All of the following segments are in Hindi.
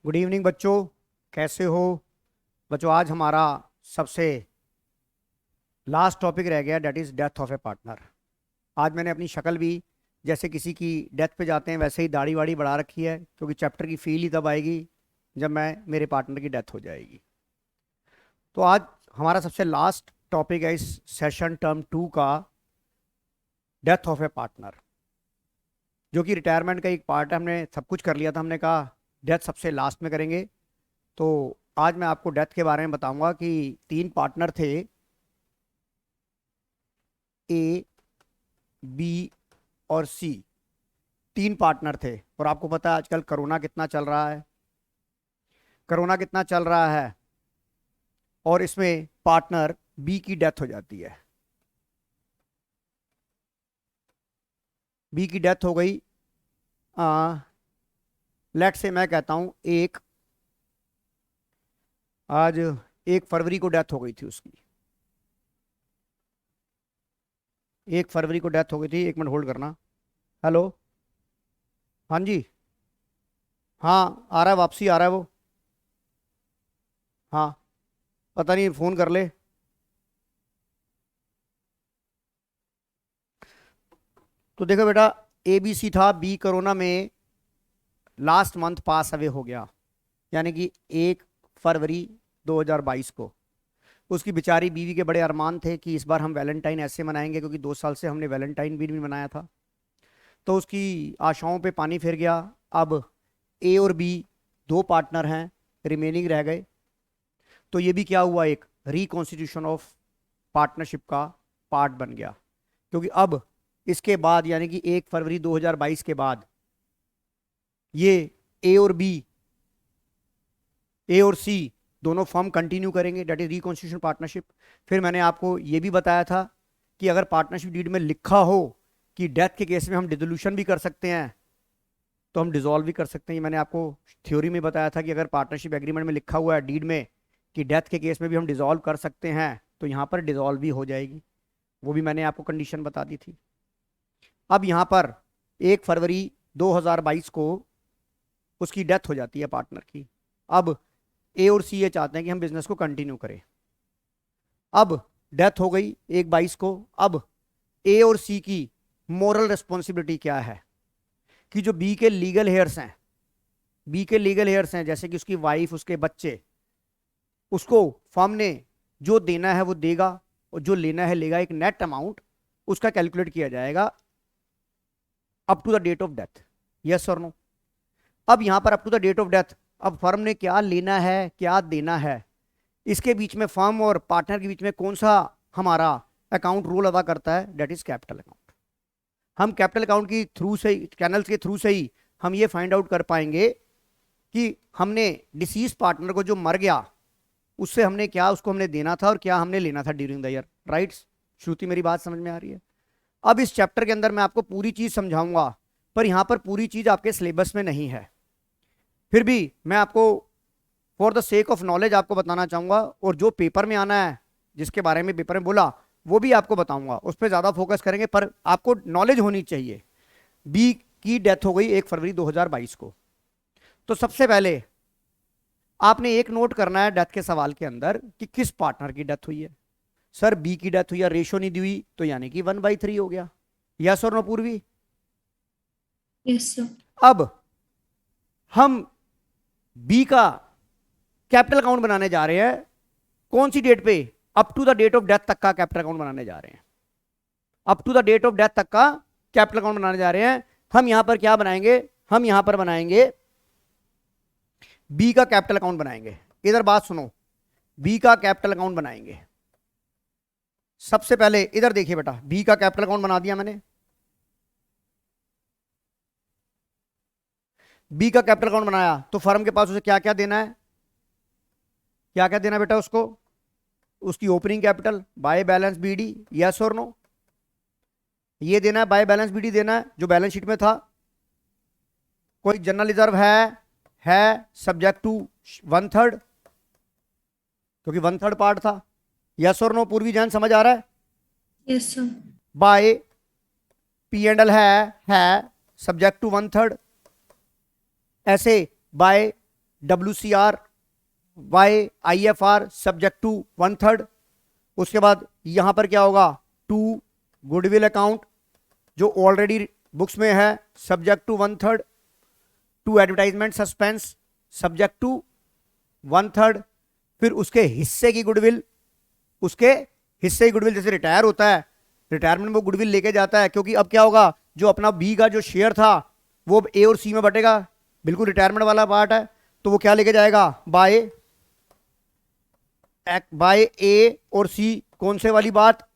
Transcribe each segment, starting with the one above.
गुड इवनिंग बच्चों, कैसे हो? बच्चों, आज हमारा सबसे लास्ट टॉपिक रह गया, that is death of A partner. आज मैंने अपनी शक्ल भी जैसे किसी की डेथ पे जाते हैं वैसे ही दाढ़ी वाड़ी बढ़ा रखी है, क्योंकि चैप्टर की फील ही तब आएगी जब मेरे पार्टनर की डेथ हो जाएगी। तो आज हमारा सबसे लास्ट टॉपिक है इस सेशन टर्म 2 का, डेथ ऑफ ए पार्टनर, जो कि रिटायरमेंट का एक पार्ट है। हमने सब कुछ कर लिया था, हमने कहा डेथ सबसे लास्ट में करेंगे। तो आज मैं आपको डेथ के बारे में बताऊंगा कि 3 पार्टनर थे, ए, बी और सी। 3 पार्टनर थे, और आपको पता है आजकल कोरोना कितना चल रहा है। कोरोना कितना चल रहा है, और इसमें पार्टनर बी की डेथ हो जाती है। बी की डेथ हो गई। लेट से मैं कहता हूं आज 1 फरवरी को डेथ हो गई थी उसकी। 1 फरवरी को डेथ हो गई थी। 1 मिनट होल्ड करना। हेलो। हाँ जी। हाँ, आ रहा है, वापसी आ रहा है वो। हाँ, पता नहीं, फोन कर ले। तो देखो बेटा, ए बी सी था, बी कोरोना में लास्ट मंथ पास अवे हो गया, यानी कि 1 फरवरी 2022 को। उसकी बेचारी बीवी के बड़े अरमान थे कि इस बार हम वैलेंटाइन ऐसे मनाएंगे, क्योंकि 2 साल से हमने वैलेंटाइन भी नहीं मनाया था। तो उसकी आशाओं पे पानी फिर गया। अब ए और बी 2 पार्टनर हैं, रिमेनिंग रह गए। तो ये भी क्या हुआ, एक रिकॉन्स्टिट्यूशन ऑफ पार्टनरशिप का पार्ट बन गया। क्योंकि अब इसके बाद, यानी कि 1 फरवरी 2022 के बाद, ये ए और बी, ए और सी दोनों फर्म कंटिन्यू करेंगे, डेट इज रिकॉन्स्टिट्यूशन पार्टनरशिप। फिर मैंने आपको ये भी बताया था कि अगर पार्टनरशिप डीड में लिखा हो कि डेथ के केस में हम डिसोल्यूशन भी कर सकते हैं, तो हम डिसॉल्व भी कर सकते हैं। ये मैंने आपको थ्योरी में बताया था कि अगर पार्टनरशिप एग्रीमेंट में लिखा हुआ है डीड में कि डेथ के केस में भी हम डिसॉल्व कर सकते हैं, तो यहाँ पर डिसॉल्व भी हो जाएगी। वो भी मैंने आपको कंडीशन बता दी थी। अब यहाँ पर 1 फरवरी 2022 को उसकी डेथ हो जाती है पार्टनर की। अब ए और सी ये चाहते हैं कि हम बिजनेस को कंटिन्यू करें। अब डेथ हो गई 1/22 को। अब ए और सी की मोरल रिस्पॉन्सिबिलिटी क्या है, कि जो बी के लीगल हेयर्स हैं, बी के लीगल हेयर्स हैं, जैसे कि उसकी वाइफ, उसके बच्चे, उसको फर्म ने जो देना है वो देगा, और जो लेना है लेगा। एक नेट अमाउंट उसका कैलकुलेट किया जाएगा up to the date of death. Yes और नो? अब यहां पर up to the date of death, अब फर्म ने क्या लेना है क्या देना है, इसके बीच में फर्म और पार्टनर के बीच में कौन सा हमारा अकाउंट रोल अदा करता है, डेट इज कैपिटल अकाउंट। हम कैपिटल अकाउंट की थ्रू से, चैनल्स के थ्रू से ही हम ये फाइंड आउट कर पाएंगे कि हमने डिसीज पार्टनर को जो मर गया उससे हमने क्या उसको हमने देना था और क्या हमने लेना था ड्यूरिंग द ईयर। राइट श्रुति, मेरी बात समझ में आ रही है? अब इस चैप्टर के अंदर मैं आपको पूरी चीज समझाऊंगा, पर यहां पर पूरी चीज आपके सिलेबस में नहीं है। फिर भी मैं आपको for the sake of knowledge आपको बताना चाहूंगा, और जो पेपर में आना है, जिसके बारे में पेपर में बोला, वो भी आपको बताऊंगा। उस पर ज्यादा फोकस करेंगे, पर आपको नॉलेज होनी चाहिए। बी की डेथ हो गई 1 फरवरी 2022 को। तो सबसे पहले आपने एक नोट करना है डेथ के सवाल के अंदर कि किस पार्टनर की डेथ हुई है। सर बी की डेथ हुई है, रेशो नहीं दी हुई, तो यानी कि 1/3 हो गया। यस और नो पूर्वी? Yes sir. अब हम बी का कैपिटल अकाउंट बनाने जा रहे हैं। कौन सी डेट पे? Up to the date of death तक का कैपिटल अकाउंट बनाने जा रहे हैं। Up to the date of death तक का कैपिटल अकाउंट बनाने जा रहे हैं। हम यहां पर क्या बनाएंगे? हम यहां पर बनाएंगे बी का कैपिटल अकाउंट बनाएंगे। इधर बात सुनो, बी का कैपिटल अकाउंट बनाएंगे। सबसे पहले इधर देखिए बेटा, बी का कैपिटल अकाउंट बना दिया मैंने। बी का कैपिटल अकाउंट बनाया तो फर्म के पास उसे क्या क्या देना है, क्या क्या देना है बेटा उसको? उसकी opening capital by balance BD. Yes और नो? ये देना है, बाय बैलेंस बीडी देना है जो बैलेंस शीट में था। कोई जनरल रिजर्व है सब्जेक्ट टू 1/3, क्योंकि 1/3 पार्ट था। यस और नो पूर्वी जैन, समझ आ रहा है? Yes sir. By P and L है सब्जेक्ट टू 1/3। ऐसे by WCR by IFR subject to 1/3। उसके बाद यहां पर क्या होगा, टू गुडविल अकाउंट जो ऑलरेडी बुक्स में है subject to 1/3, to advertisement suspense subject to 1/3, फिर उसके हिस्से की गुडविल, उसके हिस्से की गुडविल जैसे रिटायर होता है, रिटायरमेंट में वो गुडविल लेके जाता है, क्योंकि अब क्या होगा, जो अपना बी का जो शेयर था वो अब ए और सी में बटेगा, बिल्कुल रिटायरमेंट वाला पार्ट है, तो वो क्या लेके जाएगा, बाय ए और सी, कौन से वाली बात,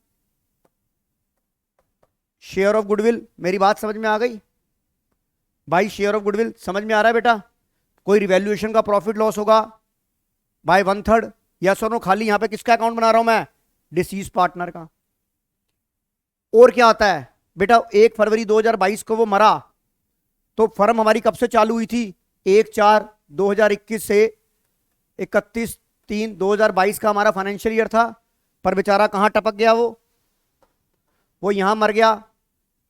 शेयर ऑफ गुडविल। मेरी बात समझ में आ गई भाई, शेयर ऑफ गुडविल समझ में आ रहा है बेटा। कोई रिवैल्यूएशन का प्रॉफिट लॉस होगा बाय 1/3, या सुनो, खाली यहां पे किसका अकाउंट बना रहा हूं मैं, डिसीज पार्टनर का। और क्या आता है बेटा, 1 फरवरी 2022 को वो मरा, तो फर्म हमारी कब से चालू हुई थी, 1/4/2021 से 31/3/2022 का हमारा फाइनेंशियल ईयर था। पर बेचारा कहां टपक गया, वो यहां मर गया।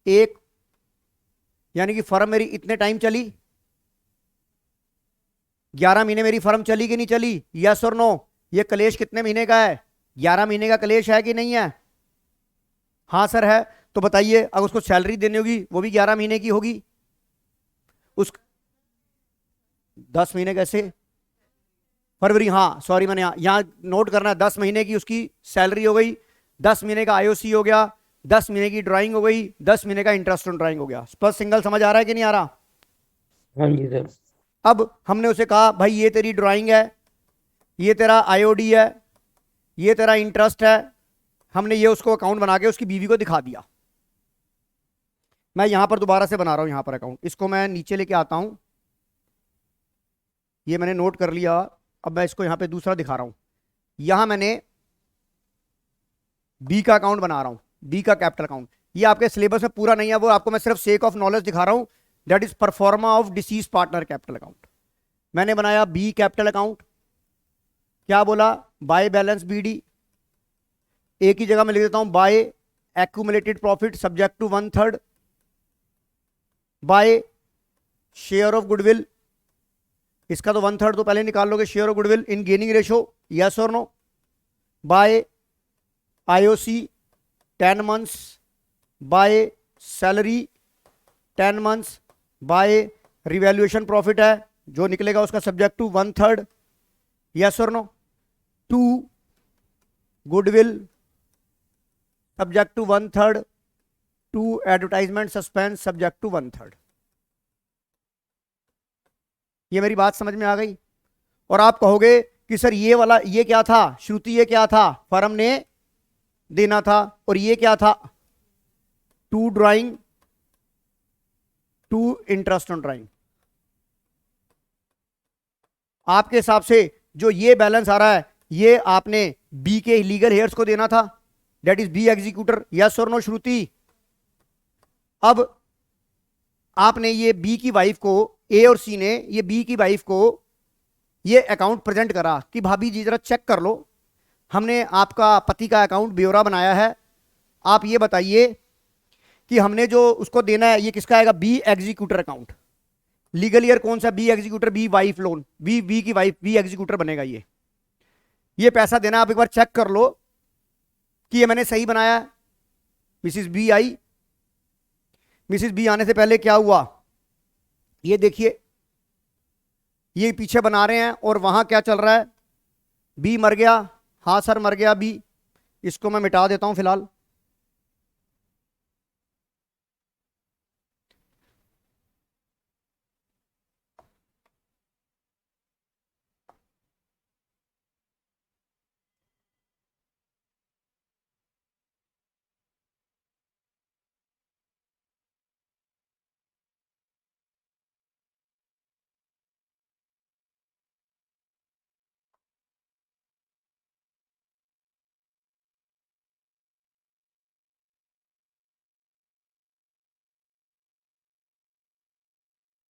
एक, यानी कि फर्म मेरी इतने टाइम चली, 11 महीने मेरी फर्म चली कि नहीं चली, यस और नो। ये कलेश कितने महीने का है, 11 महीने का कलेश है कि नहीं है, हाँ सर है। तो बताइए, अगर उसको सैलरी देनी होगी वो भी 11 महीने की होगी, उस 10 महीने कैसे, फरवरी, हाँ सॉरी, मैंने यहाँ नोट करना है, 10 महीने की उसकी सैलरी हो गई, 10 महीने का IOC हो गया, 10 महीने की ड्राइंग हो गई, 10 महीने का इंटरेस्ट ऑन ड्राइंग हो गया। स्पष्ट सिंगल समझ आ रहा है कि नहीं आ रहा। हाँ जी सर। अब हमने उसे कहा भाई ये तेरी ड्राइंग है, ये तेरा IOD है, ये तेरा इंटरेस्ट है। हमने ये उसको अकाउंट बना के उसकी बीवी को दिखा दिया। मैं यहां पर दोबारा से बना रहा हूं, यहां पर अकाउंट, इसको मैं नीचे लेके आता हूं, ये मैंने नोट कर लिया। अब मैं इसको यहां पे दूसरा दिखा रहा हूं, यहां मैंने बी का अकाउंट बना रहा हूं, बी का कैपिटल अकाउंट। ये आपके सिलेबस में पूरा नहीं है, वो आपको मैं सिर्फ सेक ऑफ नॉलेज दिखा रहा हूं। That is pro forma of deceased partner capital account. मैंने बनाया बी कैपिटल अकाउंट, क्या बोला, बाय बैलेंस BD, एक ही जगह में लिख देता हूं, by accumulated profit subject to 1/3, by share of goodwill, इसका तो 1/3 तो पहले निकाल लोगे, share of goodwill in gaining ratio, yes और no, by IOC 10 months, by salary 10 months, by revaluation profit है जो निकलेगा उसका सब्जेक्ट टू 1/3, यस और no, to goodwill subject to 1/3, to advertisement suspense subject to 1/3। ये मेरी बात समझ में आ गई। और आप कहोगे कि सर ये वाला, ये क्या था श्रुति, ये क्या था, फर्म ने देना था, और ये क्या था, to drawing, to interest on drawing. आपके हिसाब से जो ये बैलेंस आ रहा है, ये आपने बी के लीगल हेयर्स को देना था, that is B executor, yes और नो श्रुति। अब आपने ये बी की वाइफ को, ए और सी ने ये बी की वाइफ को ये अकाउंट प्रेजेंट करा कि भाभी जी जरा चेक कर लो, हमने आपका पति का अकाउंट ब्यौरा बनाया है, आप ये बताइए कि हमने जो उसको देना है ये किसका आएगा, B executor account. Legal heir कौन सा, B executor, B wife loan, B की वाइफ बी एग्जीक्यूटर बनेगा। ये पैसा देना, आप एक बार चेक कर लो कि ये मैंने सही बनाया है। मिसिस बी आई, मिसिस बी आने से पहले क्या हुआ, ये देखिए, ये पीछे बना रहे हैं, और वहां क्या चल रहा है, बी मर गया, हाँ सर मर गया बी, इसको मैं मिटा देता हूं फिलहाल।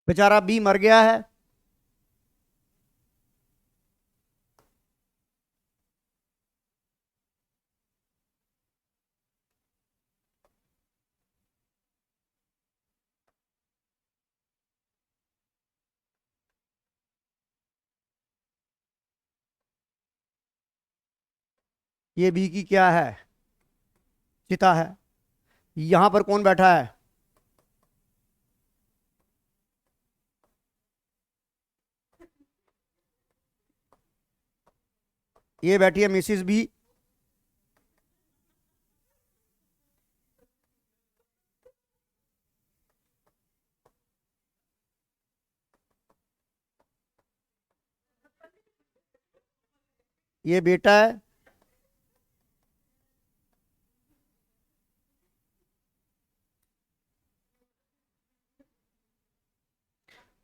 बेचारा बी मर गया है, ये बी की क्या है, चिता है। यहां पर कौन बैठा है, ये बैठी है मिसिस बी। ये बेटा है,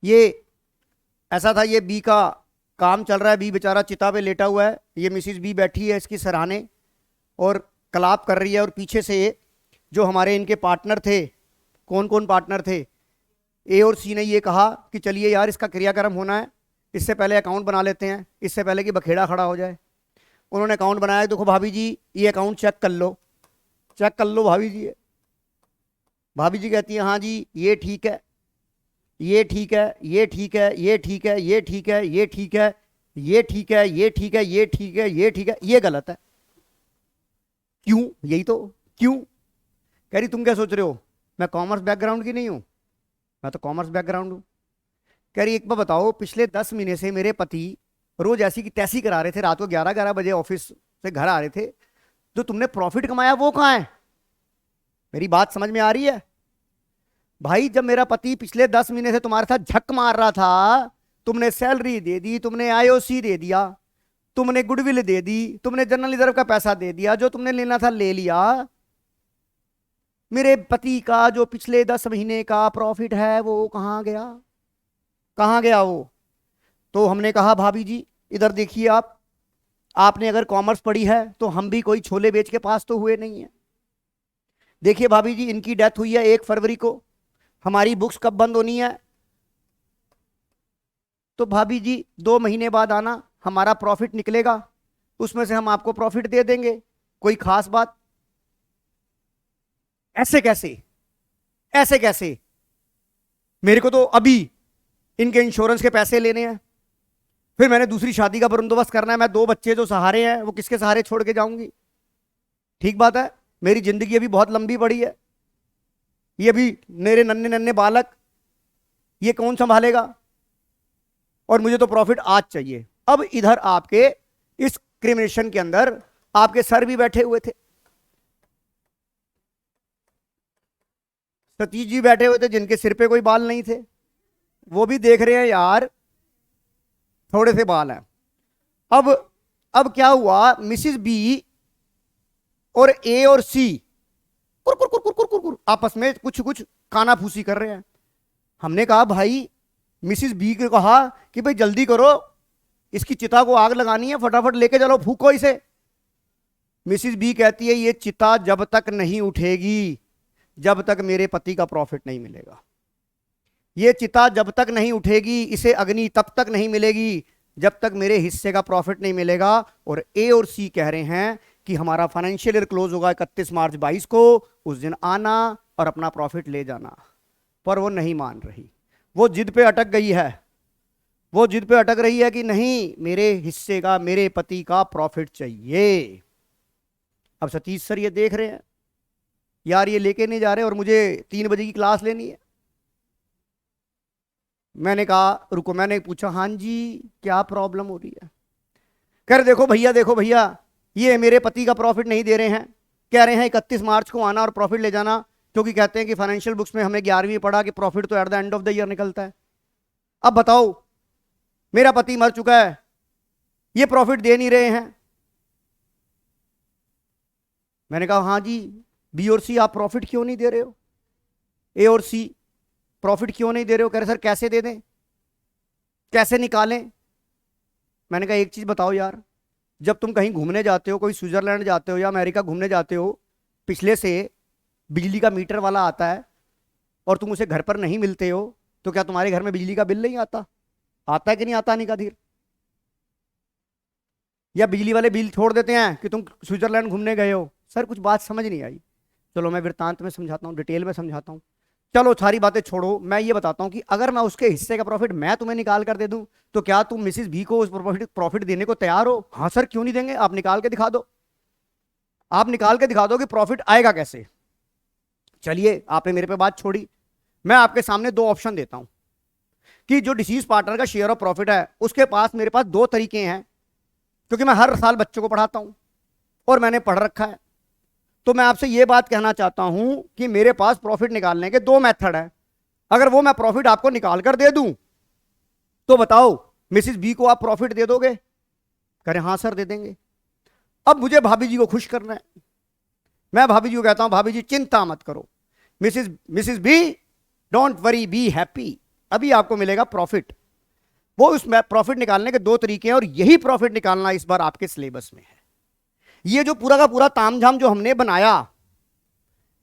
ये ऐसा था, ये बी का काम चल रहा है, बी बेचारा चिता पे लेटा हुआ है, ये मिसिस बी बैठी है इसकी सराहने और कलाप कर रही है, और पीछे से जो हमारे इनके पार्टनर थे, कौन कौन पार्टनर थे, ए और सी ने ये कहा कि चलिए यार इसका क्रियाक्रम होना है, इससे पहले अकाउंट बना लेते हैं, इससे पहले कि बखेड़ा खड़ा हो जाए। उन्होंने अकाउंट बनाया, देखो भाभी जी ये अकाउंट चेक कर लो, चेक कर लो भाभी जी। भाभी जी कहती है हाँ जी ये ठीक है, ये ठीक है, ये ठीक है, ये ठीक है, ये ठीक है, ये ठीक है, ये ठीक है, ये ठीक है, ये ठीक है, ये ठीक है, ये गलत है। क्यों, यही तो क्यों। कह रही तुम क्या सोच रहे हो मैं कॉमर्स बैकग्राउंड की नहीं हूं, मैं तो कॉमर्स बैकग्राउंड हूं। कह रही एक बार बताओ, पिछले 10 महीने से मेरे पति रोज ऐसी की तैसी करा रहे थे, रात को 11-11 बजे ऑफिस से घर आ रहे थे, जो तुमने प्रॉफिट कमाया वो कहाँ है। मेरी बात समझ में आ रही है भाई, जब मेरा पति पिछले 10 महीने से तुम्हारे साथ झक मार रहा था, तुमने सैलरी दे दी, तुमने आईओसी दे दिया, तुमने गुडविल दे दी, तुमने जनरल रिजर्व का पैसा दे दिया, जो तुमने लेना था ले लिया, मेरे पति का जो पिछले 10 महीने का प्रॉफिट है वो कहाँ गया, कहाँ गया वो। तो हमने कहा भाभी जी इधर देखिए, आप आपने अगर कॉमर्स पढ़ी है तो हम भी कोई छोले बेच के पास तो हुए नहीं है। देखिए भाभी जी इनकी डेथ हुई है 1 फरवरी को, हमारी बुक्स कब बंद होनी है, तो भाभी जी 2 महीने बाद आना, हमारा प्रॉफिट निकलेगा, उसमें से हम आपको प्रॉफिट दे देंगे, कोई खास बात। ऐसे कैसे, ऐसे कैसे, मेरे को तो अभी इनके इंश्योरेंस के पैसे लेने हैं, फिर मैंने दूसरी शादी का बंदोबस्त करना है, मैं 2 बच्चे जो सहारे हैं वो किसके सहारे छोड़ के जाऊंगी। ठीक बात है, मेरी जिंदगी अभी बहुत लंबी पड़ी है, ये अभी मेरे नन्हे नन्हे बालक ये कौन संभालेगा, और मुझे तो प्रॉफिट आज चाहिए। अब इधर आपके इस क्रिमिनेशन के अंदर आपके सर भी बैठे हुए थे, सतीश जी बैठे हुए थे जिनके सिर पे कोई बाल नहीं थे, वो भी देख रहे हैं यार थोड़े से बाल हैं। अब क्या हुआ, मिसिस बी और ए और सी कुर कुर कुर कुर कुर कुर कुर आपस में कुछ कुछ काना फूसी कर रहे हैं। हमने कहा भाई, मिसिस बी को कहा कि भाई जल्दी करो, इसकी चिता को आग लगानी है, फटाफट लेके चलो, फूको इसे। मिसिस बी कहती है ये चिता जब तक नहीं उठेगी जब तक मेरे पति का प्रॉफिट नहीं मिलेगा, ये चिता जब तक नहीं उठेगी, इसे अग्नि तब तक नहीं मिलेगी जब तक मेरे हिस्से का प्रॉफिट नहीं मिलेगा। और ए और सी कह रहे हैं कि हमारा फाइनेंशियल ईयर क्लोज होगा 31 मार्च 22 को, उस दिन आना और अपना प्रॉफिट ले जाना। पर वो नहीं मान रही, वो जिद पे अटक गई है, वो जिद पे अटक रही है कि नहीं मेरे हिस्से का, मेरे पति का प्रॉफिट चाहिए। अब सतीश सर ये देख रहे हैं यार ये लेके नहीं जा रहे और मुझे 3 बजे की क्लास लेनी है। मैंने कहा रुको, मैंने पूछा हाँ जी क्या प्रॉब्लम हो रही है। कह रहे देखो भैया ये मेरे पति का प्रॉफिट नहीं दे रहे हैं, कह रहे हैं 31 मार्च को आना और प्रॉफिट ले जाना, क्योंकि कहते हैं कि फाइनेंशियल बुक्स में हमें 11वीं पढ़ा कि प्रॉफिट तो at the end of the year निकलता है। अब बताओ मेरा पति मर चुका है, ये प्रॉफिट दे नहीं रहे हैं। मैंने कहा हाँ जी बी और सी आप प्रॉफिट क्यों नहीं दे रहे हो, ए और सी प्रॉफिट क्यों नहीं दे रहे हो। कह रहे सर कैसे दे दें, कैसे निकालें। मैंने कहा एक चीज बताओ यार, जब तुम कहीं घूमने जाते हो, कोई स्विट्जरलैंड जाते हो या अमेरिका घूमने जाते हो, पिछले से बिजली का मीटर वाला आता है और तुम उसे घर पर नहीं मिलते हो, तो क्या तुम्हारे घर में बिजली का बिल नहीं आता, आता है कि नहीं आता निकाधीर। या बिजली वाले बिल छोड़ देते हैं कि तुम स्विट्जरलैंड घूमने गए हो। सर कुछ बात समझ नहीं आई, चलो मैं वृत्तांत में समझाता हूँ, डिटेल में समझाता हूँ। चलो सारी बातें छोड़ो, मैं ये बताता हूँ कि अगर मैं उसके हिस्से का प्रॉफिट मैं तुम्हें निकाल कर दे दूं, तो क्या तुम मिसिस भी को उस प्रॉफिट देने को तैयार हो। हाँ सर क्यों नहीं देंगे, आप निकाल के दिखा दो। आप निकाल के दिखा दो कि प्रॉफिट आएगा कैसे। चलिए, आपने मेरे पे बात छोड़ी, मैं आपके सामने दो ऑप्शन देता हूं कि जो डिसीज पार्टनर का शेयर ऑफ प्रॉफिट है उसके पास, मेरे पास दो तरीके हैं, क्योंकि मैं हर साल बच्चों को पढ़ाता हूं और मैंने पढ़ रखा है। तो मैं आपसे यह बात कहना चाहता हूं कि मेरे पास प्रॉफिट निकालने के दो मेथड है। अगर वो मैं प्रॉफिट आपको निकाल कर दे दूं तो बताओ मिसिस बी को आप प्रॉफिट दे दोगे? करें हाँ सर दे देंगे। अब मुझे भाभी जी को खुश करना है। मैं भाभी जी को कहता हूं भाभी जी चिंता मत करो, Mrs B don't worry, be happy, अभी आपको मिलेगा प्रॉफिट। वो उस प्रॉफिट निकालने के दो तरीके हैं और यही प्रॉफिट निकालना इस बार आपके सिलेबस में है। ये जो पूरा का पूरा तामझाम जो हमने बनाया,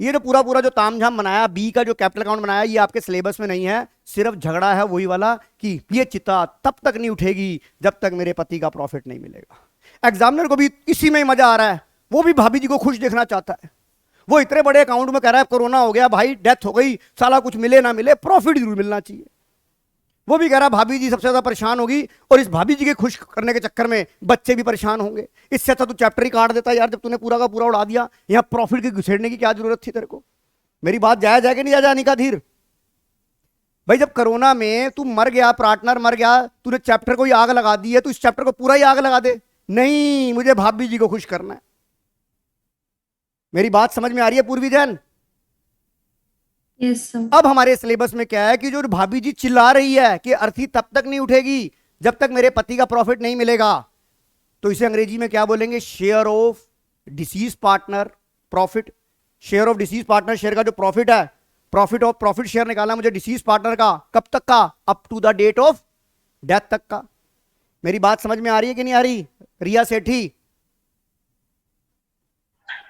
ये जो पूरा जो तामझाम बनाया, बी का जो कैपिटल अकाउंट बनाया, ये आपके सिलेबस में नहीं है। सिर्फ झगड़ा है वही वाला कि ये चिता तब तक नहीं उठेगी जब तक मेरे पति का प्रॉफिट नहीं मिलेगा। एग्जामिनर को भी इसी में मजा आ रहा है, वो भी भाभी जी को खुश देखना चाहता है। वो इतने बड़े अकाउंट में कह रहा है कोरोना हो गया भाई, डेथ हो गई, साला कुछ मिले ना मिले प्रॉफिट जरूर मिलना चाहिए। वो भी कह रहा भाभी जी सबसे ज्यादा परेशान होगी और इस भाभी जी के खुश करने के चक्कर में बच्चे भी परेशान होंगे। इससे अच्छा तू चैप्टर ही काट देता यार, जब तूने पूरा का पूरा उड़ा दिया। यहां प्रॉफिट की घुसेड़ने की क्या जरूरत थी तेरे को? मेरी बात जायज है कि नहीं जायज अनिका धीर भाई? जब कोरोना में तू मर गया, पार्टनर मर गया, तूने चैप्टर को ही आग लगा दी है, तो इस चैप्टर को पूरा ही आग लगा दे? नहीं, मुझे भाभी जी को खुश करना है। मेरी बात समझ में आ रही है पूर्वी जैन? Yes sir. अब हमारे सिलेबस में क्या है कि जो भाभी जी चिल्ला रही है कि अर्थी तब तक नहीं उठेगी जब तक मेरे पति का प्रॉफिट नहीं मिलेगा, तो इसे अंग्रेजी में क्या बोलेंगे? Share of deceased partner profit. Share of deceased partner share का जो प्रॉफिट है, प्रॉफिट ऑफ प्रॉफिट शेयर निकालना मुझे डिसीज पार्टनर का, कब तक का? Up to the date of death तक का। मेरी बात समझ में आ रही है कि नहीं आ रही रिया सेठी?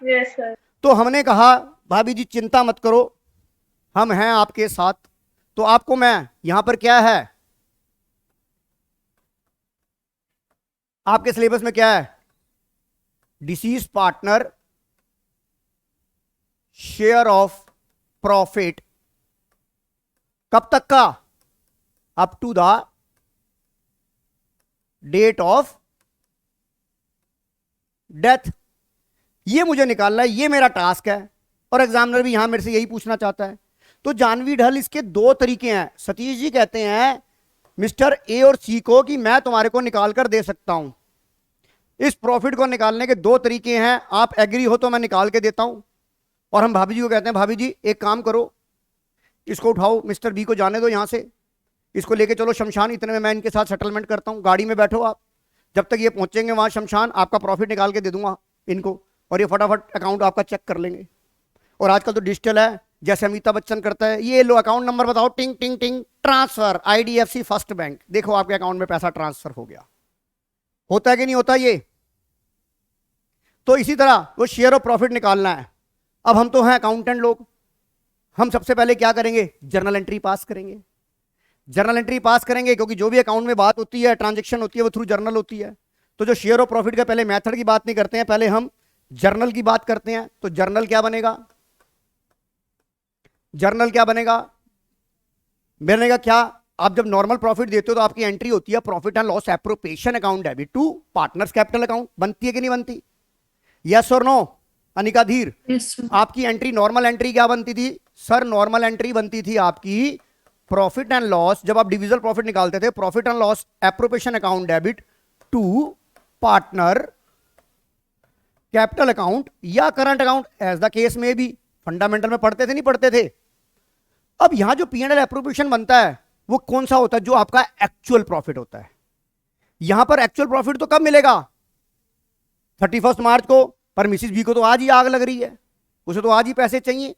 Yes sir. तो हमने कहा भाभी जी चिंता मत करो, हम हैं आपके साथ। तो आपको मैं यहां पर क्या है, आपके सिलेबस में क्या है? Deceased partner share of profit कब तक का? Up to the date of death. ये मुझे निकालना है, ये मेरा टास्क है। और एग्जामिनर भी यहां मेरे से यही पूछना चाहता है। तो जानवी ढल इसके दो तरीके हैं। सतीश जी कहते हैं मिस्टर ए और सी को कि मैं तुम्हारे को निकाल कर दे सकता हूं। इस प्रॉफिट को निकालने के दो तरीके हैं, आप एग्री हो तो मैं निकाल के देता हूं। और हम भाभी जी को कहते हैं भाभी जी एक काम करो, इसको उठाओ, मिस्टर बी को जाने दो यहां से, इसको लेके चलो शमशान, इतने में मैं इनके साथ सेटलमेंट करता हूं। गाड़ी में बैठो आप, जब तक ये पहुंचेंगे वहां शमशान, आपका प्रॉफिट निकाल के दे दूंगा इनको, और ये फटाफट अकाउंट आपका चेक कर लेंगे। और आजकल तो डिजिटल है, जैसे अमिताभ बच्चन करता है, ये लो अकाउंट नंबर बताओ, टिंग टिंग टिंग, ट्रांसफर आईडीएफसी फर्स्ट बैंक, देखो आपके अकाउंट में पैसा ट्रांसफर हो गया। होता है कि नहीं होता ये? तो इसी तरह वो शेयर ऑफ प्रॉफिट निकालना है। अब हम तो हैं अकाउंटेंट लोग, हम सबसे पहले क्या करेंगे? जर्नल एंट्री पास करेंगे। जर्नल एंट्री पास करेंगे क्योंकि जो भी अकाउंट में बात होती है, ट्रांजेक्शन होती है, वो थ्रू जर्नल होती है। तो जो शेयर ऑफ प्रॉफिट का पहले मेथड की बात नहीं करते हैं, पहले हम जर्नल की बात करते हैं। तो जर्नल क्या बनेगा? जर्नल क्या बनेगा? बनेगा क्या? आप जब नॉर्मल प्रॉफिट देते हो तो आपकी एंट्री होती है profit and loss appropriation account debit to partners capital account. बनती है कि नहीं बनती? यस और नो अनिका धीर? Yes sir. आपकी एंट्री, नॉर्मल एंट्री क्या बनती थी सर? नॉर्मल एंट्री बनती थी आपकी प्रॉफिट एंड लॉस, जब आप डिविजल प्रॉफिट निकालते थे, profit and loss appropriation account debit to partner capital account या current account, as the case में भी। फंडामेंटल में पढ़ते थे नहीं पढ़ते थे? अब यहां जो पी एंड एल एप्रोप्रिएशन बनता है वो कौन सा होता है? जो आपका एक्चुअल प्रॉफिट होता है। यहां पर एक्चुअल प्रॉफिट तो कब मिलेगा? 31 मार्च को। पर मिसिस बी को तो आज ही आग लग रही है, उसे तो आज ही पैसे चाहिए।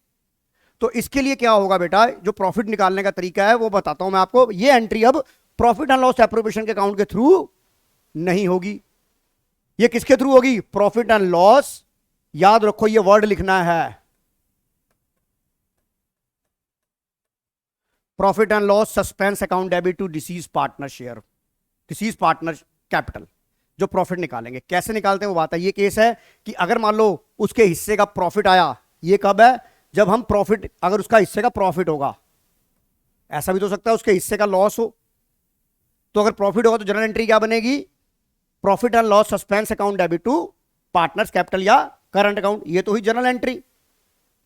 तो इसके लिए क्या होगा बेटा, जो प्रॉफिट निकालने का तरीका है वो बताता हूं मैं आपको। ये एंट्री अब प्रॉफिट एंड लॉस एप्रोप्रिएशन के अकाउंट के थ्रू नहीं होगी, ये किसके थ्रू होगी? प्रॉफिट एंड लॉस, याद रखो ये वर्ड लिखना है, profit and loss suspense account debit to deceased partner share, deceased partner capital. जो प्रॉफिट निकालेंगे कैसे निकालते हैं वो बात है। ये केस है कि अगर मान लो उसके हिस्से का प्रॉफिट आया, ये कब है? जब हम प्रॉफिट, अगर उसका हिस्से का प्रॉफिट होगा, ऐसा भी तो हो सकता है उसके हिस्से का लॉस हो। तो अगर प्रॉफिट होगा तो जनरल एंट्री क्या बनेगी? Profit and loss suspense account debit to partners capital या करंट अकाउंट, ये तो हुई जनरल एंट्री।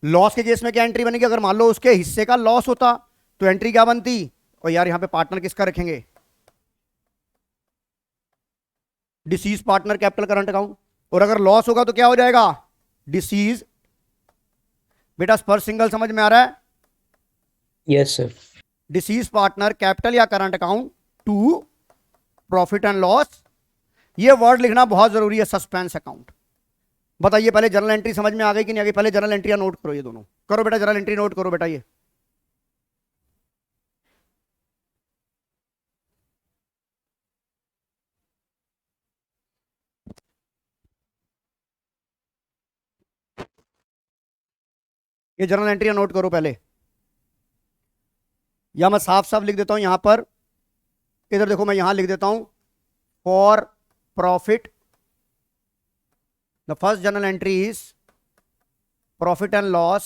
लॉस के केस में क्या एंट्री बनेगी? अगर मान लो उसके हिस्से का लॉस होता तो एंट्री क्या बनती? और यार यहां पे पार्टनर किसका रखेंगे? Disease partner capital current account. और अगर लॉस होगा तो क्या हो जाएगा? डिसीज। बेटा स्पर्श सिंगल समझ में आ रहा है? Yes sir. Deceased partner capital या current account to profit and loss. ये वर्ड लिखना बहुत जरूरी है, सस्पेंस अकाउंट। बताइए पहले जनरल एंट्री समझ में आ गई कि नहीं आ गई? पहले जनरल एंट्री नोट करो, ये दोनों करो बेटा, जनरल एंट्री नोट करो बेटा। ये जनरल एंट्री नोट करो पहले, या मैं साफ साफ लिख देता हूं यहां पर। इधर देखो, मैं यहां लिख देता हूं for profit. The first journal entry is profit and loss,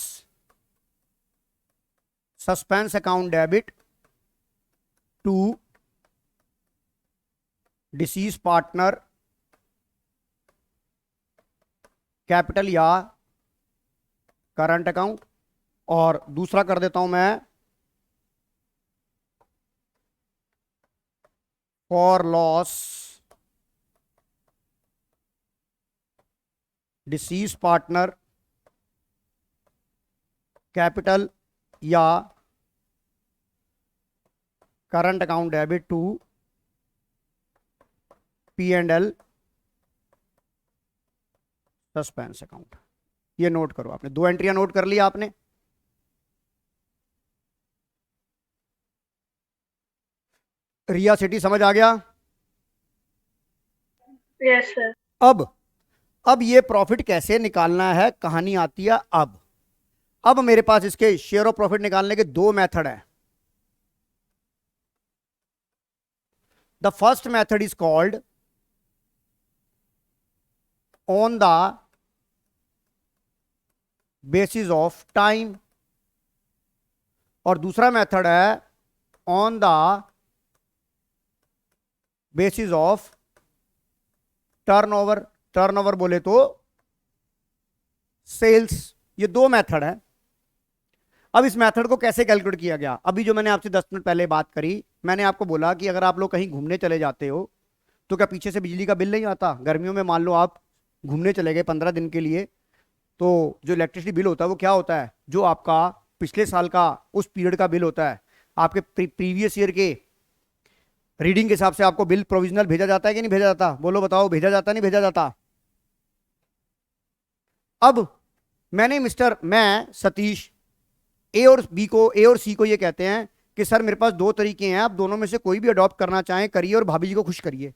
suspense account debit to deceased partner capital या करंट अकाउंट। और दूसरा कर देता हूं मैं for loss deceased partner capital या current account debit to P&L suspense account. ये नोट करो आपने, दो एंट्रियां नोट कर लिया आपने। रिया सिटी समझ आ गया? Yes sir. अब ये प्रॉफिट कैसे निकालना है, कहानी आती है अब मेरे पास इसके शेयर ऑफ प्रॉफिट निकालने के दो मेथड है। The first method is called on the basis of time, और दूसरा मेथड है on the basis of turnover. Turnover बोले तो सेल्स। ये दो मेथड है। अब इस मेथड को कैसे कैलकुलेट किया गया? अभी जो मैंने आपसे 10 मिनट पहले बात करी, मैंने आपको बोला कि अगर आप लोग कहीं घूमने चले जाते हो तो क्या पीछे से बिजली का बिल नहीं आता? गर्मियों में मान लो आप घूमने चले गए 15 दिन के लिए, तो जो इलेक्ट्रिसिटी बिल होता है वो क्या होता है? जो आपका पिछले साल का उस पीरियड का बिल होता है, आपके प्रीवियस ईयर के रीडिंग के हिसाब से आपको बिल प्रोविजनल भेजा जाता है कि नहीं भेजा जाता? बोलो बताओ, भेजा जाता नहीं भेजा जाता? अब मैं सतीश ए और सी को ये कहते हैं कि सर मेरे पास दो तरीके हैं, आप दोनों में से कोई भी अडॉप्ट करना चाहें करिए और भाभी जी को खुश करिए।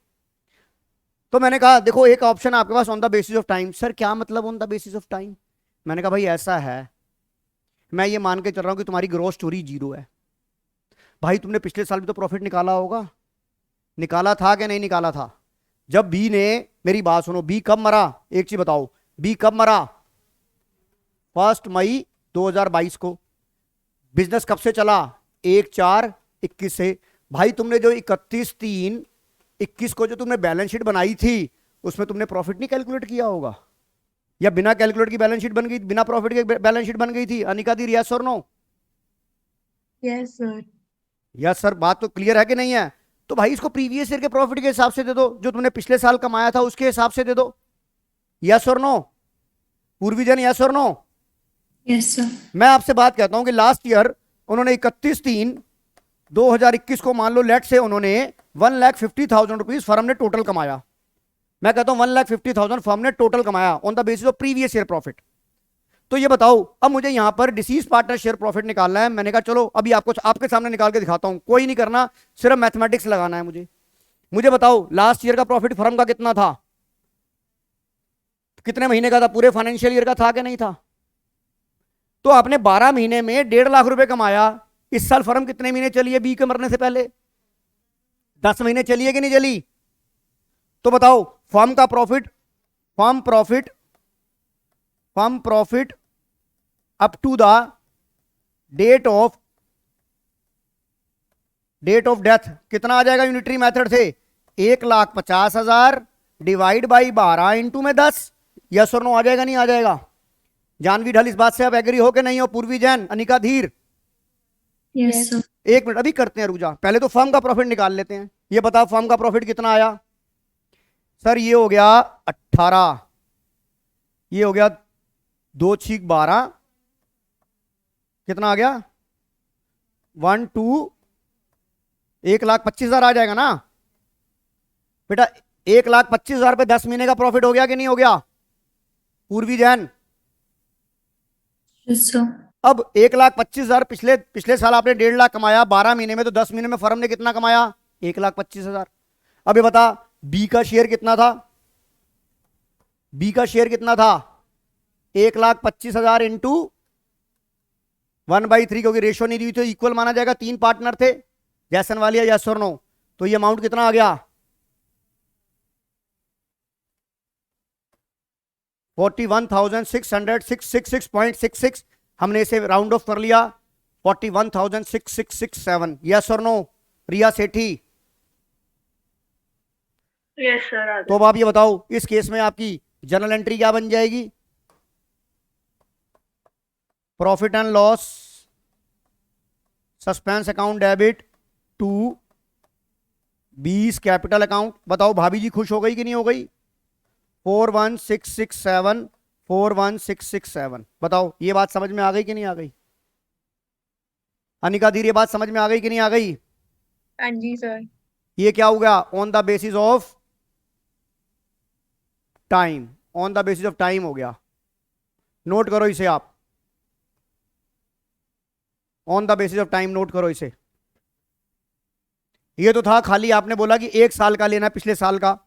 तो मैंने कहा देखो एक ऑप्शन आपके pass on the basis of time. Sir क्या मतलब on the basis of time? मैंने कहा भाई ऐसा है, मैं ये मान के चल रहा हूं कि तुम्हारी ग्रोथ स्टोरी 0 है। भाई तुमने पिछले साल भी तो प्रॉफिट निकाला होगा, निकाला था कि नहीं निकाला था? जब बी ने, मेरी बात सुनो, बी कब मरा? एक चीज बताओ, बी कब मरा? 1 मई 2022 को। बिजनेस कब से चला? 1/4/21 से। भाई तुमने जो 31/3/21 को जो तुमने बैलेंस शीट बनाई थी उसमें तुमने प्रॉफिट नहीं कैलकुलेट किया होगा? या बिना कैलकुलेट की बैलेंस शीट बन गई, बिना प्रॉफिट के बैलेंस शीट बन गई थी? अनिका दी, यस और no? Yes sir. Yes sir. बात तो क्लियर है कि नहीं है? तो भाई इसको प्रीवियस ईयर के प्रॉफिट के हिसाब से दे दो, जो तुमने पिछले साल कमाया था उसके हिसाब से दे दो। यस और नो? पूर्वी जन, यस और नो? Yes sir. मैं आपसे बात कहता हूं कि लास्ट ईयर उन्होंने 31/3/2021 को मान लो लेट से उन्होंने 1,50,000 रुपीज फर्म ने टोटल कमाया। मैं कहता हूं 1,50,000 फर्म ने टोटल कमाया on the basis of previous year profit. तो ये बताओ, अब मुझे यहां पर डिसीज पार्टनर शेयर प्रॉफिट निकालना है। मैंने कहा चलो अभी आपको आपके सामने निकाल के दिखाता हूं, कोई नहीं करना, सिर्फ मैथमेटिक्स लगाना है मुझे बताओ लास्ट ईयर का प्रॉफिट फर्म का कितना था? कितने महीने का था? पूरे फाइनेंशियल ईयर का था कि नहीं था? तो आपने 12 महीने में 1.5 लाख रुपए कमाया। इस साल फर्म कितने महीने चली है बी के मरने से पहले? 10 महीने चली है कि नहीं चली? तो बताओ फर्म का profit, firm profit up to the date of death कितना आ जाएगा यूनिटरी मेथड से? 1,50,000 डिवाइड बाई 12 इंटू में 10। यस और नो आ जाएगा नहीं आ जाएगा? जानवी ढल, इस बात से आप एग्री हो कि नहीं हो? पूर्वी जैन, अनिका धीर, Yes, sir. एक मिनट अभी करते हैं, रुक जा, पहले तो फर्म का प्रॉफिट निकाल लेते हैं। ये बताओ फर्म का प्रॉफिट कितना आया? सर ये हो गया 18, ये हो गया 2 छीक 12, कितना आ गया? 1 2 1,25,000 आ जाएगा ना बेटा? 1,25,000 पे 10 महीने का प्रॉफिट हो गया कि नहीं हो गया? पूर्वी जैन, Yes, sir. अब 1,25,000 पिछले साल आपने 1.5 लाख कमाया 12 महीने में, तो 10 महीने में फर्म ने कितना कमाया? 1,25,000। अब ये बता बी का शेयर कितना था? बी का शेयर कितना था? 1,25,000 इंटू 1/3, क्योंकि रेशो नहीं दी तो इक्वल माना जाएगा, 3 पार्टनर थे, जैसन वाली या यस और नो, तो ये अमाउंट कितना आ गया? 41,666.66। हमने इसे राउंड ऑफ कर लिया, 41,667। यस और नो रिया सेठी? Yes, sir. तो अब आप ये बताओ इस केस में आपकी जर्नल एंट्री क्या बन जाएगी? Profit and loss, suspense account debit to 20 capital account. बताओ भाभी जी खुश हो गई कि नहीं हो गई? 41,667, 41,667। बताओ ये बात समझ में आ गई कि नहीं आ गई? अनिका धीर, ये बात समझ में आ गई कि नहीं आ गई? हाँ जी सर। ये क्या हो गया? On the basis of time, on the basis of time हो गया। नोट करो इसे आप, on the basis of time note करो इसे। ये तो था खाली आपने बोला कि 1 साल का लेना, पिछले साल का।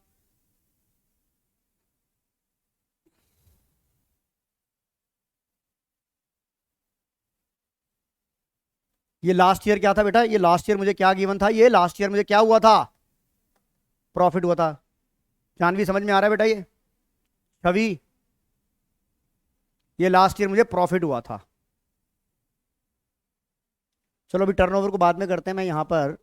ये लास्ट ईयर क्या था बेटा? ये लास्ट ईयर मुझे क्या गिवन था? ये लास्ट ईयर मुझे क्या हुआ था? प्रॉफिट हुआ था। जानवी समझ में आ रहा है बेटा? ये छवि, ये लास्ट ईयर मुझे प्रॉफिट हुआ था। चलो अभी टर्नओवर को बाद में करते हैं। मैं यहां पर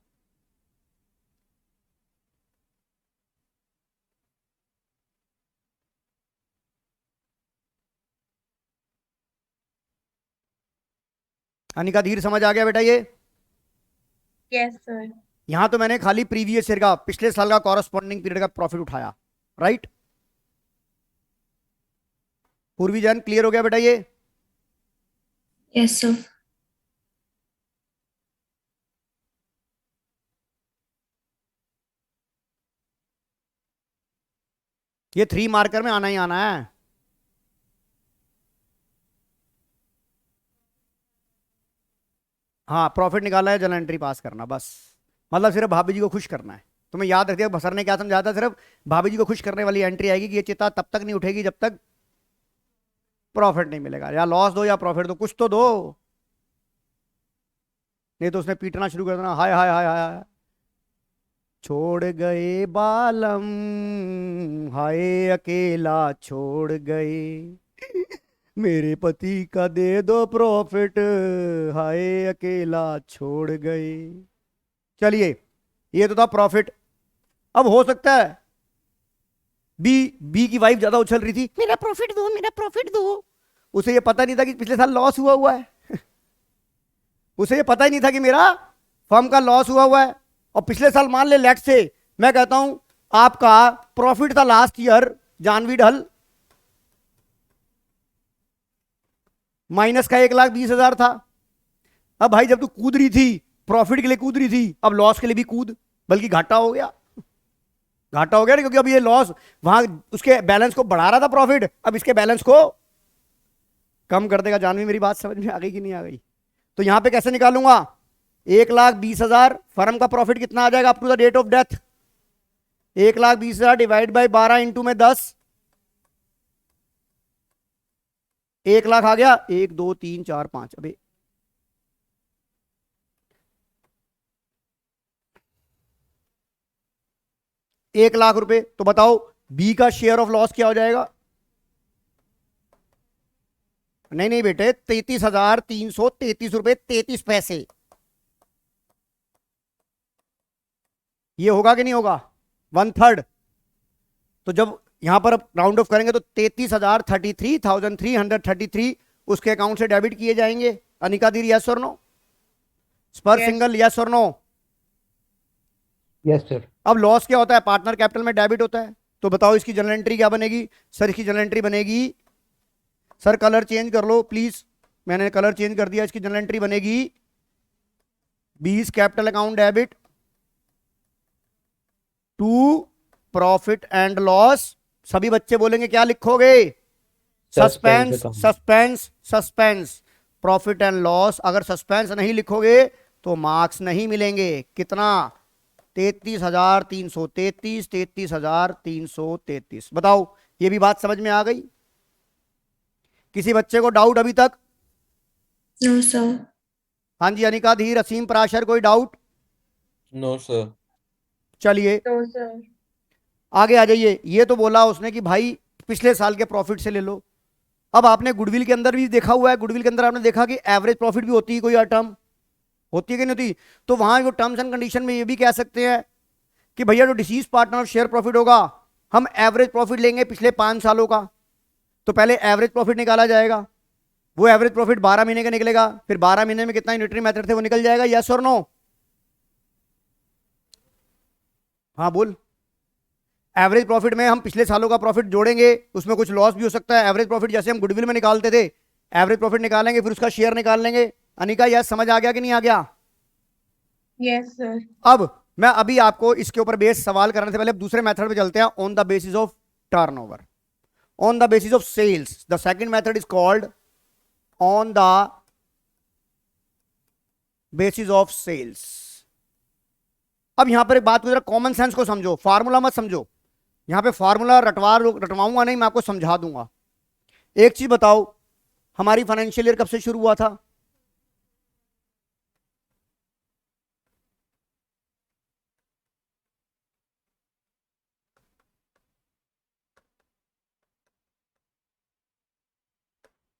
अनिका धीर समझ आ गया बेटा? ये यस सर। यहां तो मैंने खाली प्रीवियस ईयर का, पिछले साल का कॉरस्पॉन्डिंग पीरियड का प्रॉफिट उठाया, राइट? पूर्वी जैन क्लियर हो गया बेटा? ये यस सर। ये 3 मार्कर में आना ही आना है। हाँ, प्रॉफिट निकाला है, जर्नल एंट्री पास करना, बस। मतलब सिर्फ भाभी जी को खुश करना है। तुम्हें याद रखिए सर ने क्या समझाया था? सिर्फ भाभी जी को खुश करने वाली एंट्री आएगी कि ये चिता तब तक नहीं उठेगी जब तक प्रॉफिट नहीं मिलेगा। या लॉस दो या प्रॉफिट दो, कुछ तो दो, नहीं तो उसने पीटना शुरू कर देना, हाय हाय हाय हाय, छोड़ गए बालम, हाय अकेला छोड़ गए, मेरे पति का दे दो प्रॉफिट, हाय अकेला छोड़ गए। चलिए, ये तो था प्रॉफिट। अब हो सकता है बी की वाइफ ज्यादा उछल रही थी, मेरा प्रॉफिट दो, मेरा प्रॉफिट दो। उसे ये पता नहीं था कि पिछले साल लॉस हुआ है। उसे ये पता ही नहीं था कि मेरा फर्म का लॉस हुआ है। और पिछले साल मान ले, लेट से मैं कहता हूं आपका प्रॉफिट था लास्ट ईयर जानवी ढल माइनस का 1,20,000 था। अब भाई जब तू कूद रही थी, प्रॉफिट के लिए कूद रही थी, अब लॉस के लिए भी कूद, बल्कि घाटा हो गया। घाटा हो गया ना, क्योंकि अब ये लॉस वहां उसके बैलेंस को बढ़ा रहा था प्रॉफिट, अब इसके बैलेंस को कम कर देगा। जानवी मेरी बात समझ में आ गई कि नहीं आ गई? तो यहां पे कैसे निकालूंगा? 1,20,000 फर्म का प्रॉफिट कितना आ जाएगा up to the date of death? 1,20,000 divide by 12 into में 10, 1 लाख आ गया। 1 2 3 4 5, अबे 1 लाख रुपए। तो बताओ बी का शेयर ऑफ लॉस क्या हो जाएगा? नहीं नहीं बेटे, 33,333 रुपए 33 पैसे। ये होगा कि नहीं होगा? 1/3। तो जब यहां पर राउंड ऑफ करेंगे तो 33,033 उसके अकाउंट से डेबिट किए जाएंगे। अनिका दी, यस और नो? स्पर Yes. सिंगल, यस और नो? Yes, sir. अब लॉस क्या होता है? पार्टनर कैपिटल में डेबिट होता है। तो बताओ इसकी जनरल एंट्री क्या बनेगी? सर इसकी जनरल एंट्री बनेगी, सर कलर चेंज कर लो प्लीज, मैंने कलर चेंज कर दिया। इसकी जनरल एंट्री बनेगी 20 capital account debit to profit and loss. सभी बच्चे बोलेंगे क्या लिखोगे? Suspense, account. Suspense, suspense. Profit and loss, अगर सस्पेंस नहीं लिखोगे तो मार्क्स नहीं मिलेंगे। कितना? 33,333, 33,333। बताओ ये भी बात समझ में आ गई? किसी बच्चे को डाउट अभी तक? No, sir. हाँ जी, अनिका, धीर, असीम, पराशर, कोई डाउट? No, sir. चलिए No, sir. आगे आ जाइए। ये तो बोला उसने कि भाई पिछले साल के प्रॉफिट से ले लो। अब आपने गुडविल के अंदर भी देखा हुआ है, गुडविल के अंदर आपने देखा कि एवरेज प्रॉफिट भी होती है, कोई टर्म होती है कि नहीं होती? तो वहां वो टर्म्स एंड कंडीशन में ये भी कह सकते हैं कि भैया जो डिसीज पार्टनर शेयर प्रॉफिट होगा, हम एवरेज प्रॉफिट लेंगे पिछले 5 सालों का। तो पहले एवरेज प्रॉफिट निकाला जाएगा, वो एवरेज प्रॉफिट 12 महीने का निकलेगा, फिर 12 महीने में कितना यूनिटरी मेथड थे वो निकल जाएगा। यस और नो? हाँ बोल। एवरेज प्रॉफिट में हम पिछले सालों का प्रॉफिट जोड़ेंगे, उसमें कुछ लॉस भी हो सकता है। एवरेज प्रॉफिट जैसे हम गुडविल में निकालते थे, एवरेज प्रॉफिट निकालेंगे फिर उसका शेयर निकाल लेंगे। अनिका, यस समझ आ गया कि नहीं आ गया? Yes, sir. अब मैं अभी आपको इसके ऊपर बेस सवाल करने से पहले दूसरे मेथड पे चलते हैं। On the basis of turnover, on the basis of sales, the second method is called on the basis of sales. अब यहां पर एक बात को जरा कॉमन सेंस को समझो, फार्मूला मत समझो। यहां पे फार्मूला रटवाऊंगा नहीं, मैं आपको समझा दूंगा। एक चीज बताओ, हमारी फाइनेंशियल ईयर कब से शुरू हुआ था?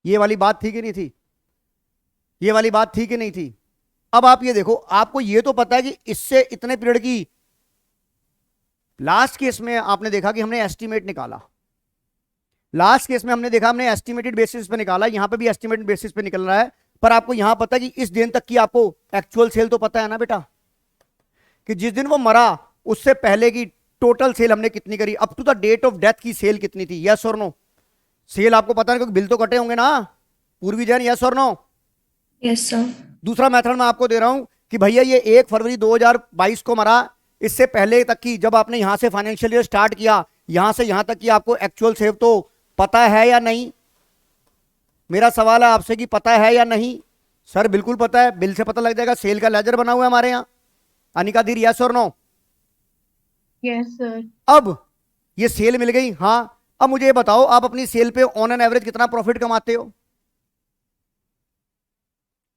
ये वाली बात थी कि नहीं थी? ये वाली बात थी कि नहीं थी? अब आप ये देखो, आपको ये तो पता है कि इससे इतने पीरियड की लास्ट केस में आपने देखा कि हमने एस्टिमेट निकाला। लास्ट केस में हमने देखा हमने एस्टिमेटेड बेसिस पे निकाला, यहां पे भी एस्टिमेटेड बेसिस पे निकल रहा है। पर आपको यहां पता है कि इस दिन तक की आपको एक्चुअल सेल तो पता है ना बेटा, कि जिस दिन वो मरा उससे पहले की टोटल सेल हमने कितनी करी, up to the date of death की सेल कितनी थी? यस और नो? सेल आपको पता है क्योंकि बिल तो कटे होंगे ना पूर्वी जैन। यस और नो? Yes, sir. दूसरा मेथड मैं आपको दे रहा हूं कि भैया ये 1 फरवरी 2022 को मरा, इससे पहले तक की जब आपने यहां से फाइनेंशियल ईयर स्टार्ट किया, यहां से यहां तक की आपको एक्चुअल सेव तो पता है या नहीं? मेरा सवाल है आपसे कि पता है या नहीं? सर बिल्कुल पता है, बिल से पता लग जाएगा, सेल का लेजर बना हुआ है हमारे यहाँ। अनिका दी, यस और नो? Yes, sir. अब ये सेल मिल गई, हाँ। अब मुझे ये बताओ, आप अपनी सेल पे ऑन एन एवरेज कितना प्रॉफिट कमाते हो?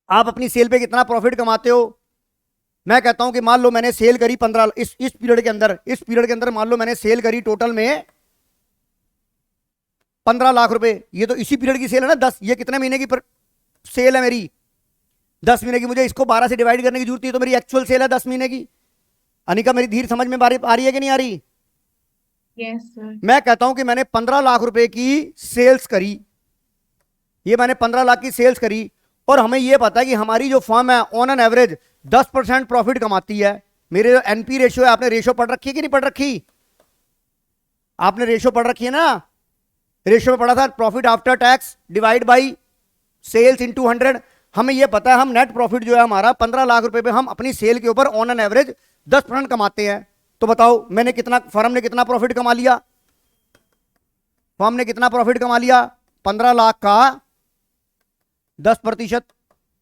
आप अपनी सेल पे कितना प्रॉफिट कमाते हो? मैं कहता हूं कि मान लो मैंने सेल करी 15, इस पीरियड के अंदर, इस पीरियड के अंदर मान लो मैंने सेल करी टोटल में 15 लाख रुपए। ये तो इसी पीरियड की सेल है ना, 10, ये कितने महीने की सेल है मेरी? 10 महीने की। मुझे इसको 12 से डिवाइड करने की जरूरत है, तो मेरी एक्चुअल सेल है 10 महीने की। अनिका मेरी धीर समझ में आ रही है कि नहीं आ रही? Yes, sir. मैं कहता हूं कि मैंने 15 लाख रुपए की सेल्स करी, ये मैंने 15 लाख की सेल्स करी, और हमें यह पता है कि हमारी जो फर्म है ऑन एन एवरेज 10% प्रॉफिट कमाती है। मेरे जो एनपी रेशियो है, आपने रेशियो पढ़ रखी है कि नहीं पढ़ रखी? आपने रेशियो पढ़ रखी है ना? रेशियो में पढ़ा था profit after tax divide by sales into 100। हमें यह पता है हम नेट प्रॉफिट जो है हमारा 15 लाख रुपए पे हम अपनी सेल के ऊपर ऑन एन एवरेज 10% कमाते हैं। तो बताओ मैंने कितना, फर्म ने कितना प्रॉफिट कमा लिया? फर्म ने कितना प्रॉफिट कमा लिया? 15 लाख का 10%।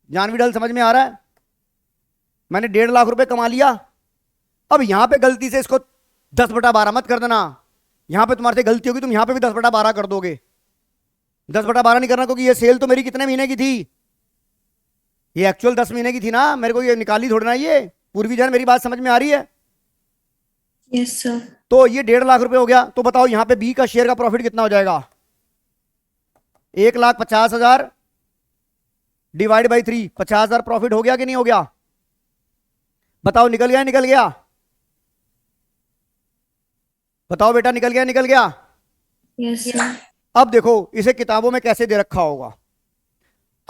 जानवी डल समझ में आ रहा है? मैंने 1.5 लाख रुपए कमा लिया। अब यहां पे गलती से इसको 10/12 मत कर देना, यहां पे तुम्हारे से गलती होगी, तुम यहां पे भी 10/12 कर दोगे। 10/12 नहीं करना, क्योंकि ये सेल तो मेरी कितने महीने की थी? ये एक्चुअल 10 महीने की थी ना, मेरे को ये निकाली थोड़ी ना। ये पूर्वी जान, मेरी बात समझ में आ रही है? Yes, sir. तो ये 1.5 लाख रुपए हो गया। तो बताओ यहां पे बी का शेयर का प्रॉफिट कितना हो जाएगा? 1,50,000 डिवाइड बाई 3, 50,000 प्रॉफिट हो गया कि नहीं हो गया? बताओ निकल गया, निकल गया? बताओ बेटा, निकल गया, निकल गया? Yes, sir. अब देखो इसे किताबों में कैसे दे रखा होगा।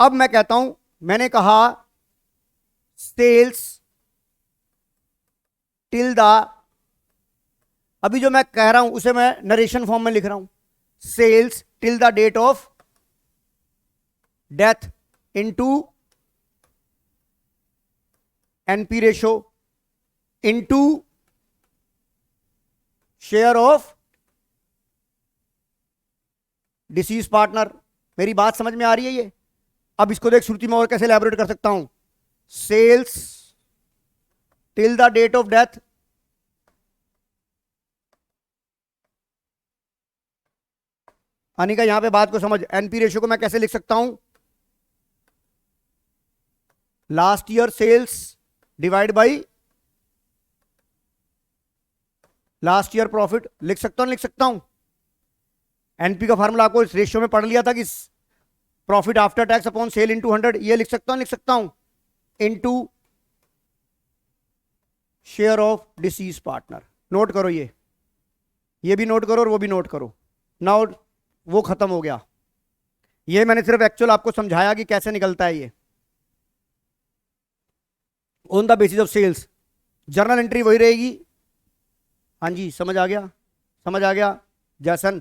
अब मैं कहता हूं, मैंने कहा सेल्स टिल द, अभी जो मैं कह रहा हूं उसे मैं नरेशन फॉर्म में लिख रहा हूं, sales till the date of death into NP ratio into share of deceased partner. मेरी बात समझ में आ रही है ये? अब इसको देख श्रुति में और कैसे एलैबोरेट कर सकता हूं, sales till the date of death Anika यहां पे बात को समझ, एनपी रेशियो को मैं कैसे लिख सकता हूं, last year sales divide by last year profit. लिख सकता हूं, लिख सकता हूं। एनपी का फार्मूला आपको इस रेशियो में पढ़ लिया था कि profit after tax upon sale into 100, ये लिख सकता हूं, लिख सकता हूं, into share of deceased partner. Note करो ये भी नोट करो और वो भी नोट करो। नाउ वो खत्म हो गया। ये मैंने सिर्फ एक्चुअल आपको समझाया कि कैसे निकलता है ये on the basis of sales. Journal entry वही रहेगी। हाँ जी, समझ आ गया, समझ आ गया जैसन।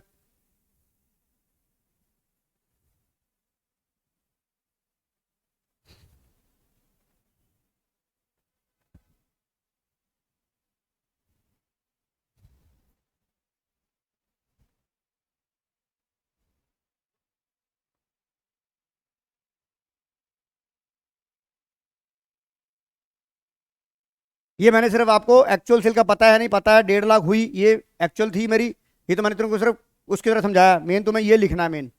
ये मैंने सिर्फ आपको एक्चुअल सेल का पता है नहीं पता है, 1.5 लाख हुई, ये एक्चुअल थी मेरी, ये तो मैंने तुमको सिर्फ उसकी तरह समझाया। मेन तुम्हें ये लिखना है मेन।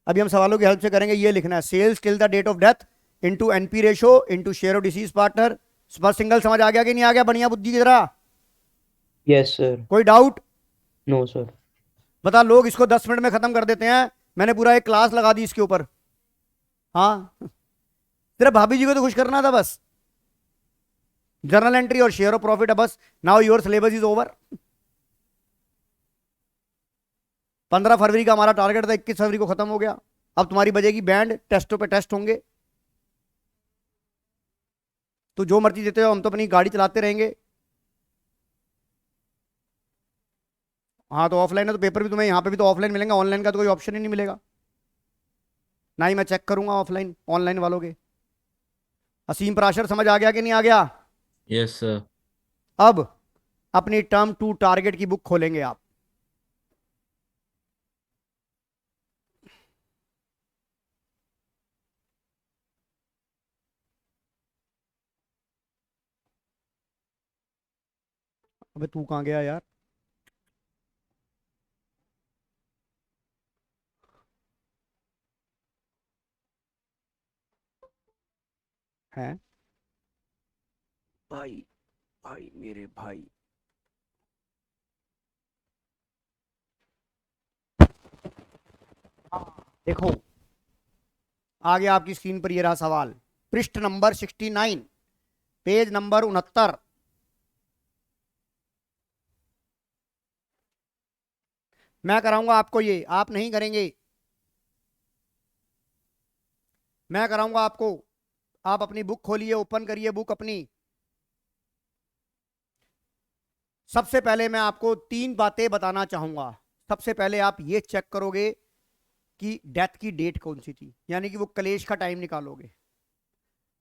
अभी हम सवालों की हेल्प से करेंगे, ये लिखना है sales till the date of death into NP ratio into share of deceased partner. पर सिंगल समझ आ गया कि नहीं आ गया? बढ़िया बुद्धि की तरह। Yes, sir. कोई डाउट? No, sir. बता, लोग इसको 10 मिनट में खत्म कर देते हैं, मैंने पूरा एक क्लास लगा दी इसके ऊपर। हाँ, सिर्फ भाभी जी को तो खुश करना था बस। जर्नल एंट्री और शेयर ऑफ प्रॉफिट है बस। Now your syllabus is over. 15 फरवरी का हमारा टारगेट था, 21 फरवरी को खत्म हो गया। अब तुम्हारी बजेगी बैंड, टेस्टों पे टेस्ट होंगे, तो जो मर्जी देते हो, हम तो अपनी गाड़ी चलाते रहेंगे। हाँ, तो ऑफलाइन है तो पेपर भी तुम्हें यहाँ पे भी तो ऑफलाइन मिलेगा, ऑनलाइन का तो कोई ऑप्शन ही नहीं मिलेगा। ना ही मैं चेक करूंगा ऑफलाइन ऑनलाइन वालों के। असीम पराशर समझ आ गया कि नहीं आ गया? Yes sir. अब अपनी टर्म टू टारगेट की बुक खोलेंगे आप। अबे तू कहाँ गया यार? है भाई, भाई मेरे भाई, देखो आ गया आपकी स्क्रीन पर, ये रहा सवाल, पृष्ठ नंबर 69, पेज नंबर 69। मैं कराऊंगा आपको, ये आप नहीं करेंगे, मैं कराऊंगा आपको। आप अपनी बुक खोलिए, ओपन करिए बुक अपनी। सबसे पहले मैं आपको 3 बातें बताना चाहूंगा। सबसे पहले आप ये चेक करोगे कि डेथ की डेट कौन सी थी, यानी कि वो कलेश का टाइम निकालोगे।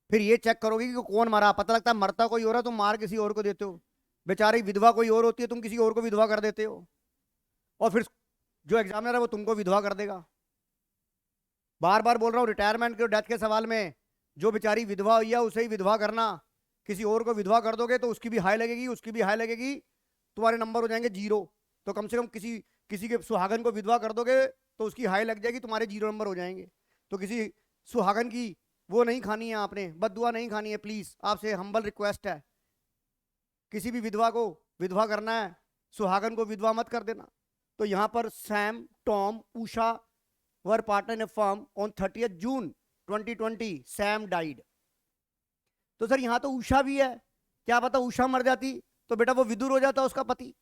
फिर ये चेक करोगे कि कौन मरा। पता लगता है मरता कोई और है, तुम मार किसी और को देते हो। बेचारी विधवा कोई और होती है, तुम किसी और को विधवा कर देते हो। और फिर जो एग्जामिनर है वो तुमको विधवा कर देगा। बार बार बोल रहा हूँ, रिटायरमेंट के डेथ के सवाल में जो बेचारी विधवा हुई है उसे ही विधवा करना। किसी और को विधवा कर दोगे तो उसकी भी हाई लगेगी, उसकी भी हाई लगेगी, तुम्हारे नंबर हो जाएंगे 0। तो कम से कम किसी किसी के सुहागन को विधवा कर दोगे तो उसकी हाई लग जाएगी, तुम्हारे 0 नंबर हो जाएंगे। तो किसी सुहागन की वो नहीं खानी है आपने, बददुआ नहीं खानी है। प्लीज आपसे हम्बल रिक्वेस्ट है, किसी भी विधवा को विधवा करना है, सुहागन को विधवा मत कर देना। तो यहां पर Sam, Tom, Usha were partner in a firm on 30th June 2020, Sam died. तो सर यहां तो उषा भी है, क्या पता उषा मर जाती तो बेटा वो विदुर हो जाता उसका पति।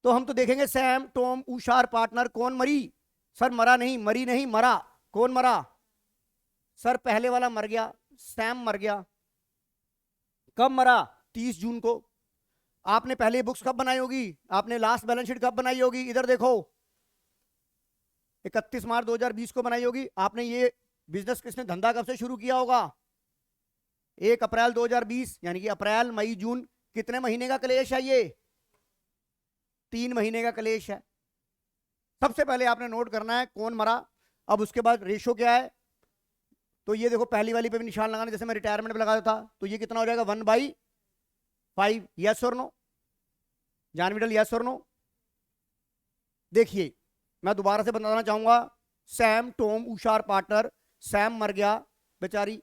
तो हम तो देखेंगे सैम, टॉम, उषा पार्टनर कौन मरी? सर मरा नहीं, मरी नहीं, मरा। कौन मरा? सर पहले वाला मर गया, सैम मर गया। कब मरा? 30 जून को। आपने पहले बुक्स कब बनाई होगी? आपने लास्ट बैलेंस शीट कब बनाई होगी? इधर देखो, 31 मार्च 2020 को बनाई होगी। आपने ये बिजनेस किसने, धंधा कब से शुरू किया होगा? 1 अप्रैल 2020, यानी कि अप्रैल मई जून, कितने महीने का क्लेश है ये? 3 महीने का क्लेश है। सबसे पहले आपने नोट करना है कौन मरा। अब उसके बाद रेशो क्या है, तो ये देखो पहली वाली पे भी निशान लगाना, जैसे मैं रिटायरमेंट पे लगा देता, तो ये कितना हो जाएगा? 1/5। यस और नो? जान मिडल, यस और नो? देखिए मैं दोबारा से बताना चाहूंगा, Sam, Tom, Usha partner. Sam मर गया बेचारी,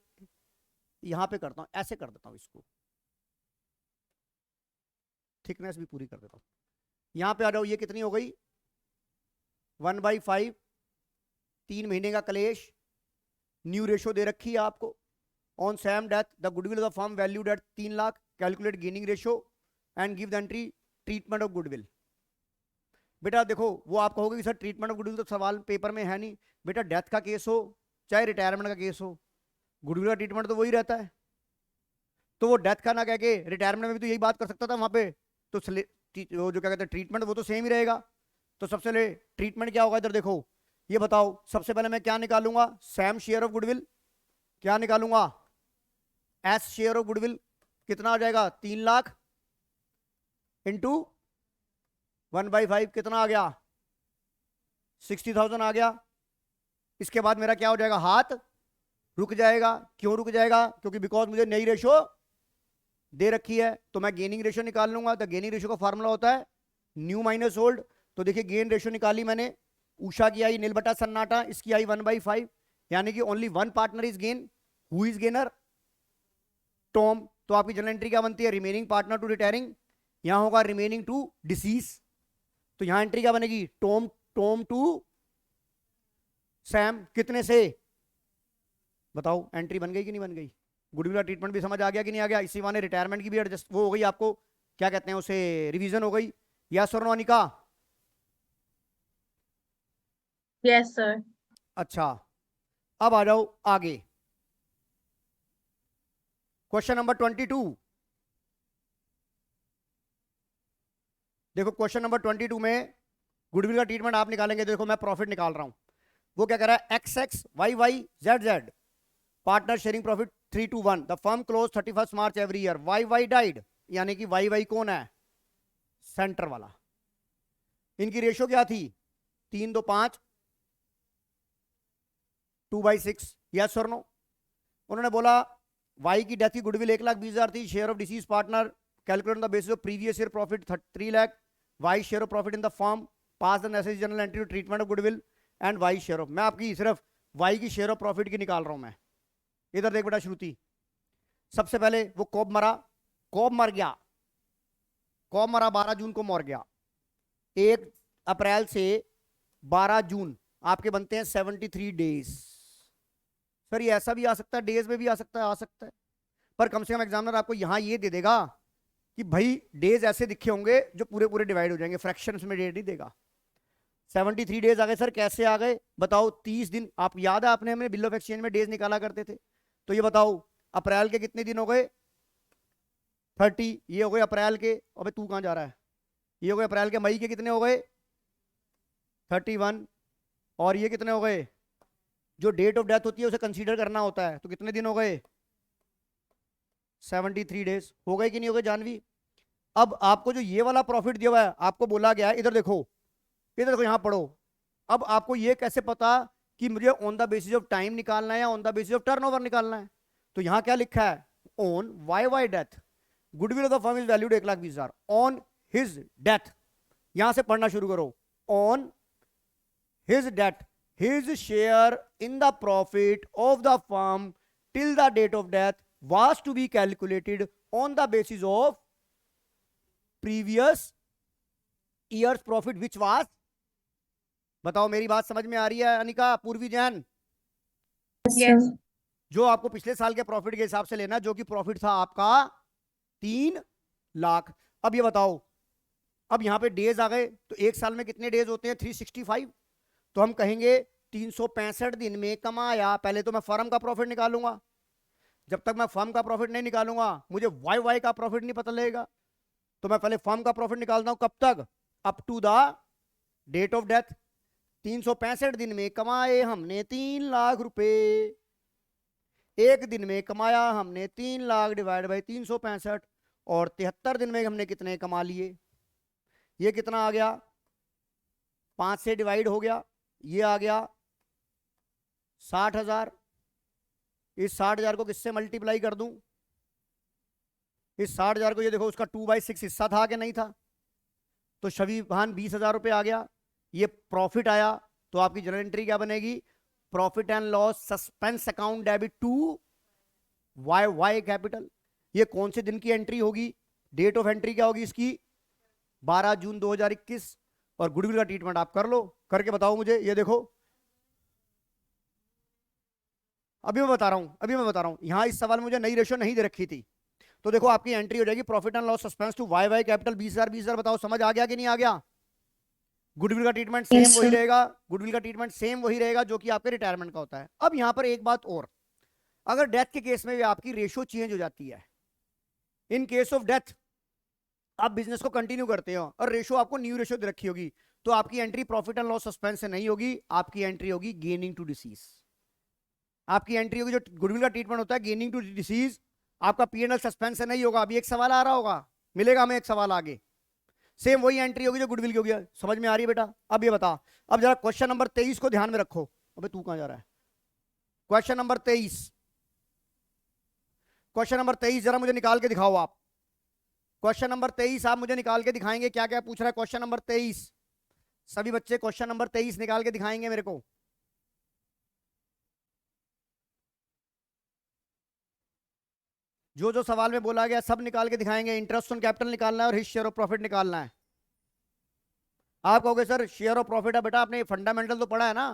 यहां पे करता हूं, ऐसे कर देता हूं इसको, थिकनेस भी पूरी कर देता हूं। यहां पे आ जाओ, ये कितनी हो गई? 1/5। 3 महीने का क्लेश। न्यू रेशो दे रखी है आपको। On Sam death the goodwill of the firm valued at 3 lakh, calculate gaining ratio and give the entry treatment of goodwill. बेटा देखो, वो आप कहोगे कि सर ट्रीटमेंट ऑफ गुडविल तो सवाल पेपर में है नहीं। बेटा डेथ का केस हो चाहे रिटायरमेंट का केस हो, गुडविल का ट्रीटमेंट तो वही रहता है। तो वो डेथ का ना कह के रिटायरमेंट में भी तो यही बात कर सकता था वहां पे, तो वो जो क्या कहते हैं ट्रीटमेंट, वो तो सेम ही रहेगा। तो सबसे पहले ट्रीटमेंट क्या होगा, इधर देखो, ये बताओ। सबसे पहले मैं क्या निकालूंगा? Sam share of goodwill. क्या निकालूंगा? S share of goodwill. कितना आ जाएगा? 3 लाख इंटू 1/5, कितना आ गया? 60,000 आ गया। इसके बाद मेरा क्या हो जाएगा? हाथ रुक जाएगा। क्यों रुक जाएगा? क्योंकि बिकॉज मुझे नई रेशो दे रखी है, तो मैं गेनिंग रेशो निकाल लूंगा। तो गेनिंग रेशो का फॉर्मूला होता है न्यू माइनस ओल्ड। तो देखिए गेन रेशो निकाली मैंने, उषा की आई नील बटा सन्नाटा, इसकी आई 1/5, यानी कि only 1 partner is gain. Who is gainer? Tom. तो आपकी जनरल एंट्री क्या बनती है? Remaining partner to retiring. यहां होगा रिमेनिंग टू डिसीज, तो यहां एंट्री क्या बनेगी? Tom, Tom to Sam. कितने से? बताओ, एंट्री बन गई कि नहीं बन गई? गुडविल का ट्रीटमेंट भी समझ आ गया कि नहीं आ गया? इसी माने रिटायरमेंट की भी एडजस्ट वो हो गई, आपको क्या कहते हैं उसे, रिवीजन हो गई। यस और नो अनिका? Yes, sir. अच्छा, अब आ जाओ आगे, क्वेश्चन नंबर 22। देखो क्वेश्चन नंबर 22 में गुडविल का ट्रीटमेंट आप निकालेंगे। देखो मैं प्रॉफिट निकाल रहा हूं, वो क्या कह रहा है? X X Y Y Z Z, partner sharing profit 3:1। The firm close 31 March every year. Y Y died, यानी कि वाई वाई कौन है? सेंटर वाला। इनकी रेशो क्या थी? 3-2-5, 2/6। यस और नो? उन्होंने बोला वाई की डेथ की गुडविल 1,20,000 थी। Share of deceased partner calculate on the basis of previous year profit 3 lakh. Y share of profit in the firm, pass the necessary general entry to treatment of goodwill and Y share of. मैं आपकी सिर्फ वाई की शेयर ऑफ प्रॉफिट की निकाल रहा हूं मैं। इधर देख बेटा श्रुति, सबसे पहले वो कब मरा? कब मर गया? कब मरा? 12 जून को मर गया। 1 अप्रैल से 12 जून आपके बनते हैं 73 डेज। सर ये ऐसा भी आ सकता है, डेज में भी आ सकता है, आ सकता है, पर कम से कम एग्जामिनर आपको यहां ये दे देगा कि भाई डेज ऐसे दिखे होंगे जो पूरे पूरे डिवाइड हो जाएंगे, फ्रैक्शंस में डेट नहीं देगा। 73 डेज आ गए। सर कैसे आ गए बताओ? 30 दिन, आप याद है आपने हमें बिल ऑफ एक्सचेंज में डेज निकाला करते थे। तो ये बताओ अप्रैल के कितने दिन हो गए? 30। ये हो गए अप्रैल के, अबे तू कहां जा रहा है? ये हो गए अप्रैल के। मई के कितने हो गए? 31। और ये कितने हो गए? जो डेट ऑफ डेथ होती है उसे कंसीडर करना होता है, तो कितने दिन हो गए? 73 डेज। हो गए कि नहीं हो गए जानवी? अब आपको जो ये वाला प्रॉफिट दिया हुआ है, आपको बोला गया है, इधर देखो, इधर देखो, यहां पढ़ो। अब आपको ये कैसे पता कि मुझे on the basis of time निकालना है या on the basis of turnover निकालना है? तो यहां क्या लिखा है? On Y Y death goodwill of the firm is valued 1,20,000 on his death. यहां से पढ़ना शुरू करो। On his death, his share in the profit of the firm till the date of death was to be calculated on the basis of previous year's profit which was। बताओ मेरी बात समझ में आ रही है अनिका, पूर्वी जैन? Yes. जो आपको पिछले साल के प्रॉफिट के हिसाब से लेना, जो कि प्रॉफिट था आपका 3 लाख। अब ये बताओ अब यहां पे डेज आ गए, तो एक साल में कितने डेज होते हैं? 365। तो हम कहेंगे 365 दिन में कमाया। पहले तो मैं फर्म का प्रॉफिट निकालूंगा, जब तक मैं फर्म का प्रॉफिट नहीं निकालूंगा मुझे वाई वाई का प्रॉफिट नहीं पता लगेगा। तो मैं पहले फर्म का प्रॉफिट निकालता हूं, कब तक? Up to the date of death. 365 दिन में कमाए हमने 3 लाख रुपए। एक दिन में कमाया हमने 3 लाख डिवाइड बाई 365, और 73 दिन में हमने कितने कमा लिए? ये कितना आ गया? 5 से डिवाइड हो गया, ये आ गया 60,000। इस 60,000 को किससे मल्टीप्लाई कर दूं? इस 60,000 को, ये देखो उसका 2/6 हिस्सा था कि नहीं था? तो शबी भान 20,000 रुपये आ गया, ये प्रॉफिट आया। तो आपकी जनरल एंट्री क्या बनेगी? Profit and loss suspense account debit to Y Y capital. ये कौन से दिन की एंट्री होगी? डेट ऑफ एंट्री क्या होगी इसकी? 12 जून 2021। और गुडविल का ट्रीटमेंट आप कर लो, करके बताओ मुझे। ये देखो, अभी मैं बता रहा हूं, यहां इस सवाल में मुझे नई रेशो नहीं दे रखी थी। तो देखो आपकी एंट्री हो जाएगी profit and loss suspense to Y Y capital 20,000 20,000। बताओ समझ आ गया कि नहीं आ गया? गुडविल का ट्रीटमेंट सेम Yes, वही sir. रहेगा, गुडविल का ट्रीटमेंट सेम वही रहेगा जो कि आपके रिटायरमेंट का होता है। अब यहां पर एक बात और, अगर डेथ के केस में भी आपकी रेशो चेंज हो जाती है, इन केस ऑफ डेथ आप बिजनेस को कंटिन्यू करते हो और रेशो आपको न्यू रेशो दे रखी होगी, तो आपकी entry profit and loss suspense से नहीं होगी, आपकी एंट्री होगी गेनिंग टू डिसीज। आपकी एंट्री होगी, जो गुडविल का ट्रीटमेंट होता है गेनिंग टू डिसीज, आपका पीएनएल सस्पेंस से नहीं होगा। अभी एक सवाल आ रहा होगा, मिलेगा हमें एक सवाल आगे, सेम वही एंट्री होगी जो गुडविल की होगी। समझ में आ रही है बेटा? अब ये बता, अब जरा क्वेश्चन नंबर 23 को ध्यान में रखो। अबे तू कहां जा रहा है? क्वेश्चन नंबर 23, क्वेश्चन नंबर 23 जरा मुझे निकाल के दिखाओ आप। क्वेश्चन नंबर 23 आप मुझे निकाल के दिखाएंगे, क्या क्या पूछ रहा है क्वेश्चन नंबर 23? सभी बच्चे क्वेश्चन नंबर 23 निकाल के दिखाएंगे मेरे को। जो जो सवाल में बोला गया सब निकाल के दिखाएंगे। इंटरेस्ट ऑन कैपिटल निकालना है और हिज शेयर ऑफ प्रॉफिट निकालना है। आप कहोगे सर शेयर ऑफ प्रॉफिट है, बेटा आपने फंडामेंटल तो पढ़ा है ना,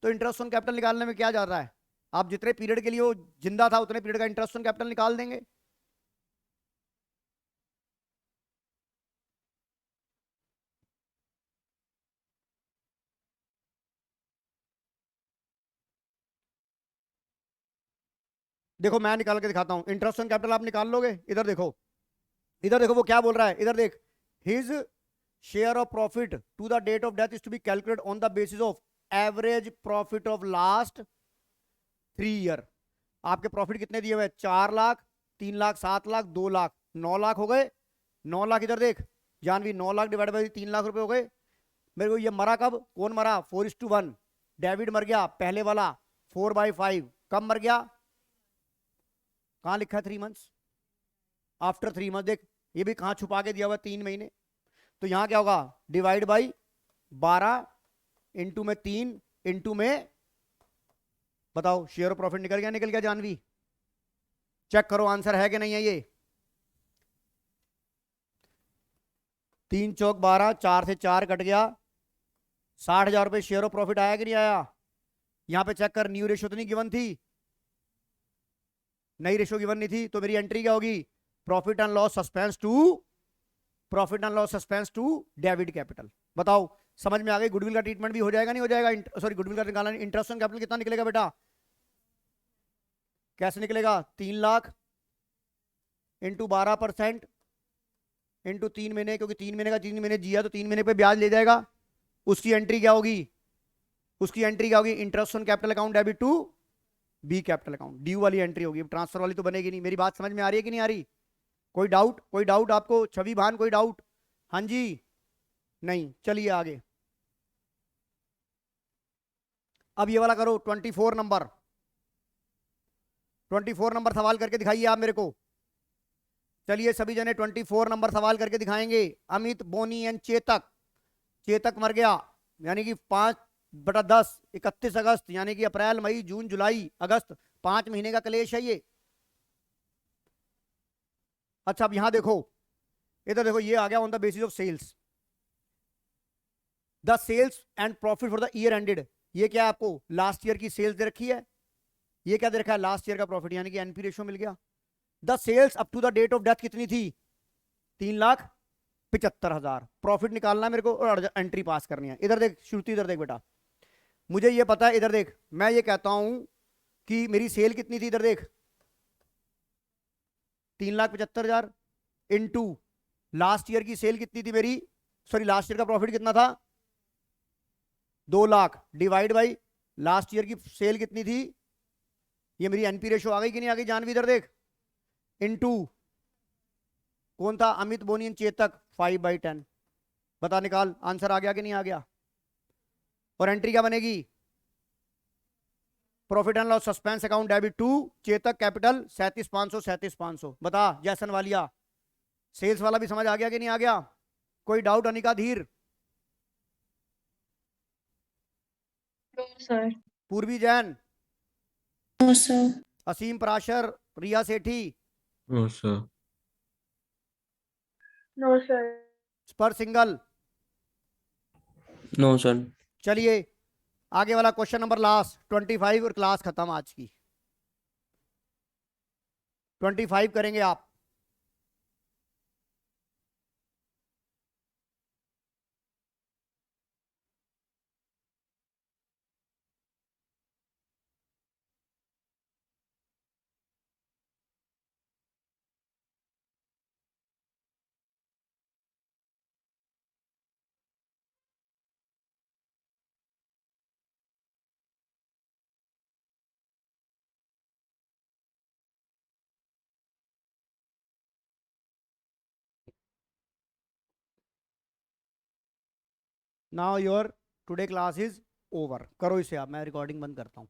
तो इंटरेस्ट ऑन कैपिटल निकालने में क्या जा रहा है? आप जितने पीरियड के लिए वो जिंदा था उतने पीरियड का इंटरेस्ट ऑन कैपिटल निकाल देंगे। देखो मैं निकाल के दिखाता हूं, इंटरेस्ट ऑन कैपिटल आप निकाल लोगे। इधर देखो, इधर देखो वो क्या बोल रहा है, इधर देख। His share of profit to the date of death is to be calculate on the basis of average profit of last 3 year. आपके प्रॉफिट कितने दिए हुए? 4 लाख, 3 लाख, 7 लाख, 2 लाख, 9 लाख हो गए। 9 लाख इधर देख जानवी, 9 लाख डिवाइड बाई 3 लाख रुपए हो गए। मेरे को ये मरा कब? कौन मरा? 4:1। डेविड मर गया पहले वाला 4/5। कब मर गया? कहां लिखा है? 3 मंथ्स, आफ्टर 3 मंथ। देख ये भी कहां छुपा के दिया हुआ? 3 महीने। तो यहां क्या होगा? डिवाइड बाई 12 इंटू में 3 इंटू में, बताओ शेयर ऑफ प्रॉफिट निकल गया? निकल गया जानवी? चेक करो आंसर है कि नहीं है ये। 3 चौक 12, 4 से 4 कट गया, 60,000 रुपए शेयर ऑफ प्रॉफिट आया कि नहीं आया? यहां पे चेक कर, न्यू रेशो तो नहीं गिवन थी, नई रेशो गिवन नहीं थी, तो मेरी एंट्री क्या होगी? Profit and loss suspense to, profit and loss suspense to debit capital. बताओ समझ में आ गई? गुडविल का ट्रीटमेंट भी हो जाएगा नहीं हो जाएगा? सॉरी गुडविल का निकालना, इंटरेस्ट ऑन कैपिटल कितना निकलेगा बेटा? कैसे निकलेगा? 3 लाख इंटू 12% इंटू 3 महीने, क्योंकि 3 महीने का 3 महीने जिया तो 3 महीने पे ब्याज ले जाएगा। उसकी एंट्री क्या होगी? उसकी एंट्री क्या होगी? Interest on capital account debit to B capital account. Due वाली एंट्री होगी, ट्रांसफर वाली तो बनेगी नहीं। मेरी बात समझ में आ रही है कि नहीं आ रही? कोई डाउट? कोई डाउट आपको? छवि भान कोई डाउट? हाँ जी, नहीं, चलिए आगे। अब ये वाला करो, 24 नंबर, 24 नंबर सवाल करके दिखाइए आप मेरे को। चलिए सभी जने 24 नंबर सवाल करके दिखाएंगे। अमित, बोनी एंड चेतक। चेतक मर गया, यानी कि 5/10, 31 अगस्त, यानी कि अप्रैल, मई, जून, जुलाई, अगस्त, 5 महीने का कलेश है ये। अच्छा अब यहां देखो, इधर देखो, ये आ गया on the basis of sales, the sales and profit for the year ended. ये क्या है? आपको लास्ट ईयर की सेल्स दे रखी है, ये क्या दे रखा है? लास्ट ईयर का प्रॉफिट, यानी कि एनपी रेशियो मिल गया। The sales up to the date of death कितनी थी? 3 लाख 75,000 प्रॉफिट निकालना है मेरे को और एंट्री पास करनी है। इधर देख श्रुति, इधर देख बेटा, मुझे ये पता है, इधर देख, मैं ये कहता हूं कि मेरी सेल कितनी थी, इधर देख 3,75,000 इनटू लास्ट ईयर की सेल कितनी थी मेरी, सॉरी लास्ट ईयर का प्रॉफिट कितना था 2 lakh, divide by last year की सेल कितनी थी, ये मेरी एनपी रेशो आ गई कि नहीं आ गई जानवी, इधर देख, इनटू कौन था अमित बोनियन चेतक 5/10, बता निकाल, आंसर आ गया कि नहीं आ गया। और एंट्री क्या बनेगी, profit and loss suspense account debit to Chetak capital 37,500 37,500, बता जैसन वालिया, सेल्स वाला भी समझ आ गया कि नहीं आ गया, कोई डाउट अनिका धीर, No, sir. Purvi Jain, No, sir. Asim Parashar, Riya Sethi, No, sir. No, sir. स्पर सिंगल। No, sir. चलिए आगे वाला क्वेश्चन नंबर लास्ट 25 और क्लास खत्म आज की। 25 करेंगे आप। Now your today class is over, करो इसे आप, मैं रिकॉर्डिंग बंद करता हूं।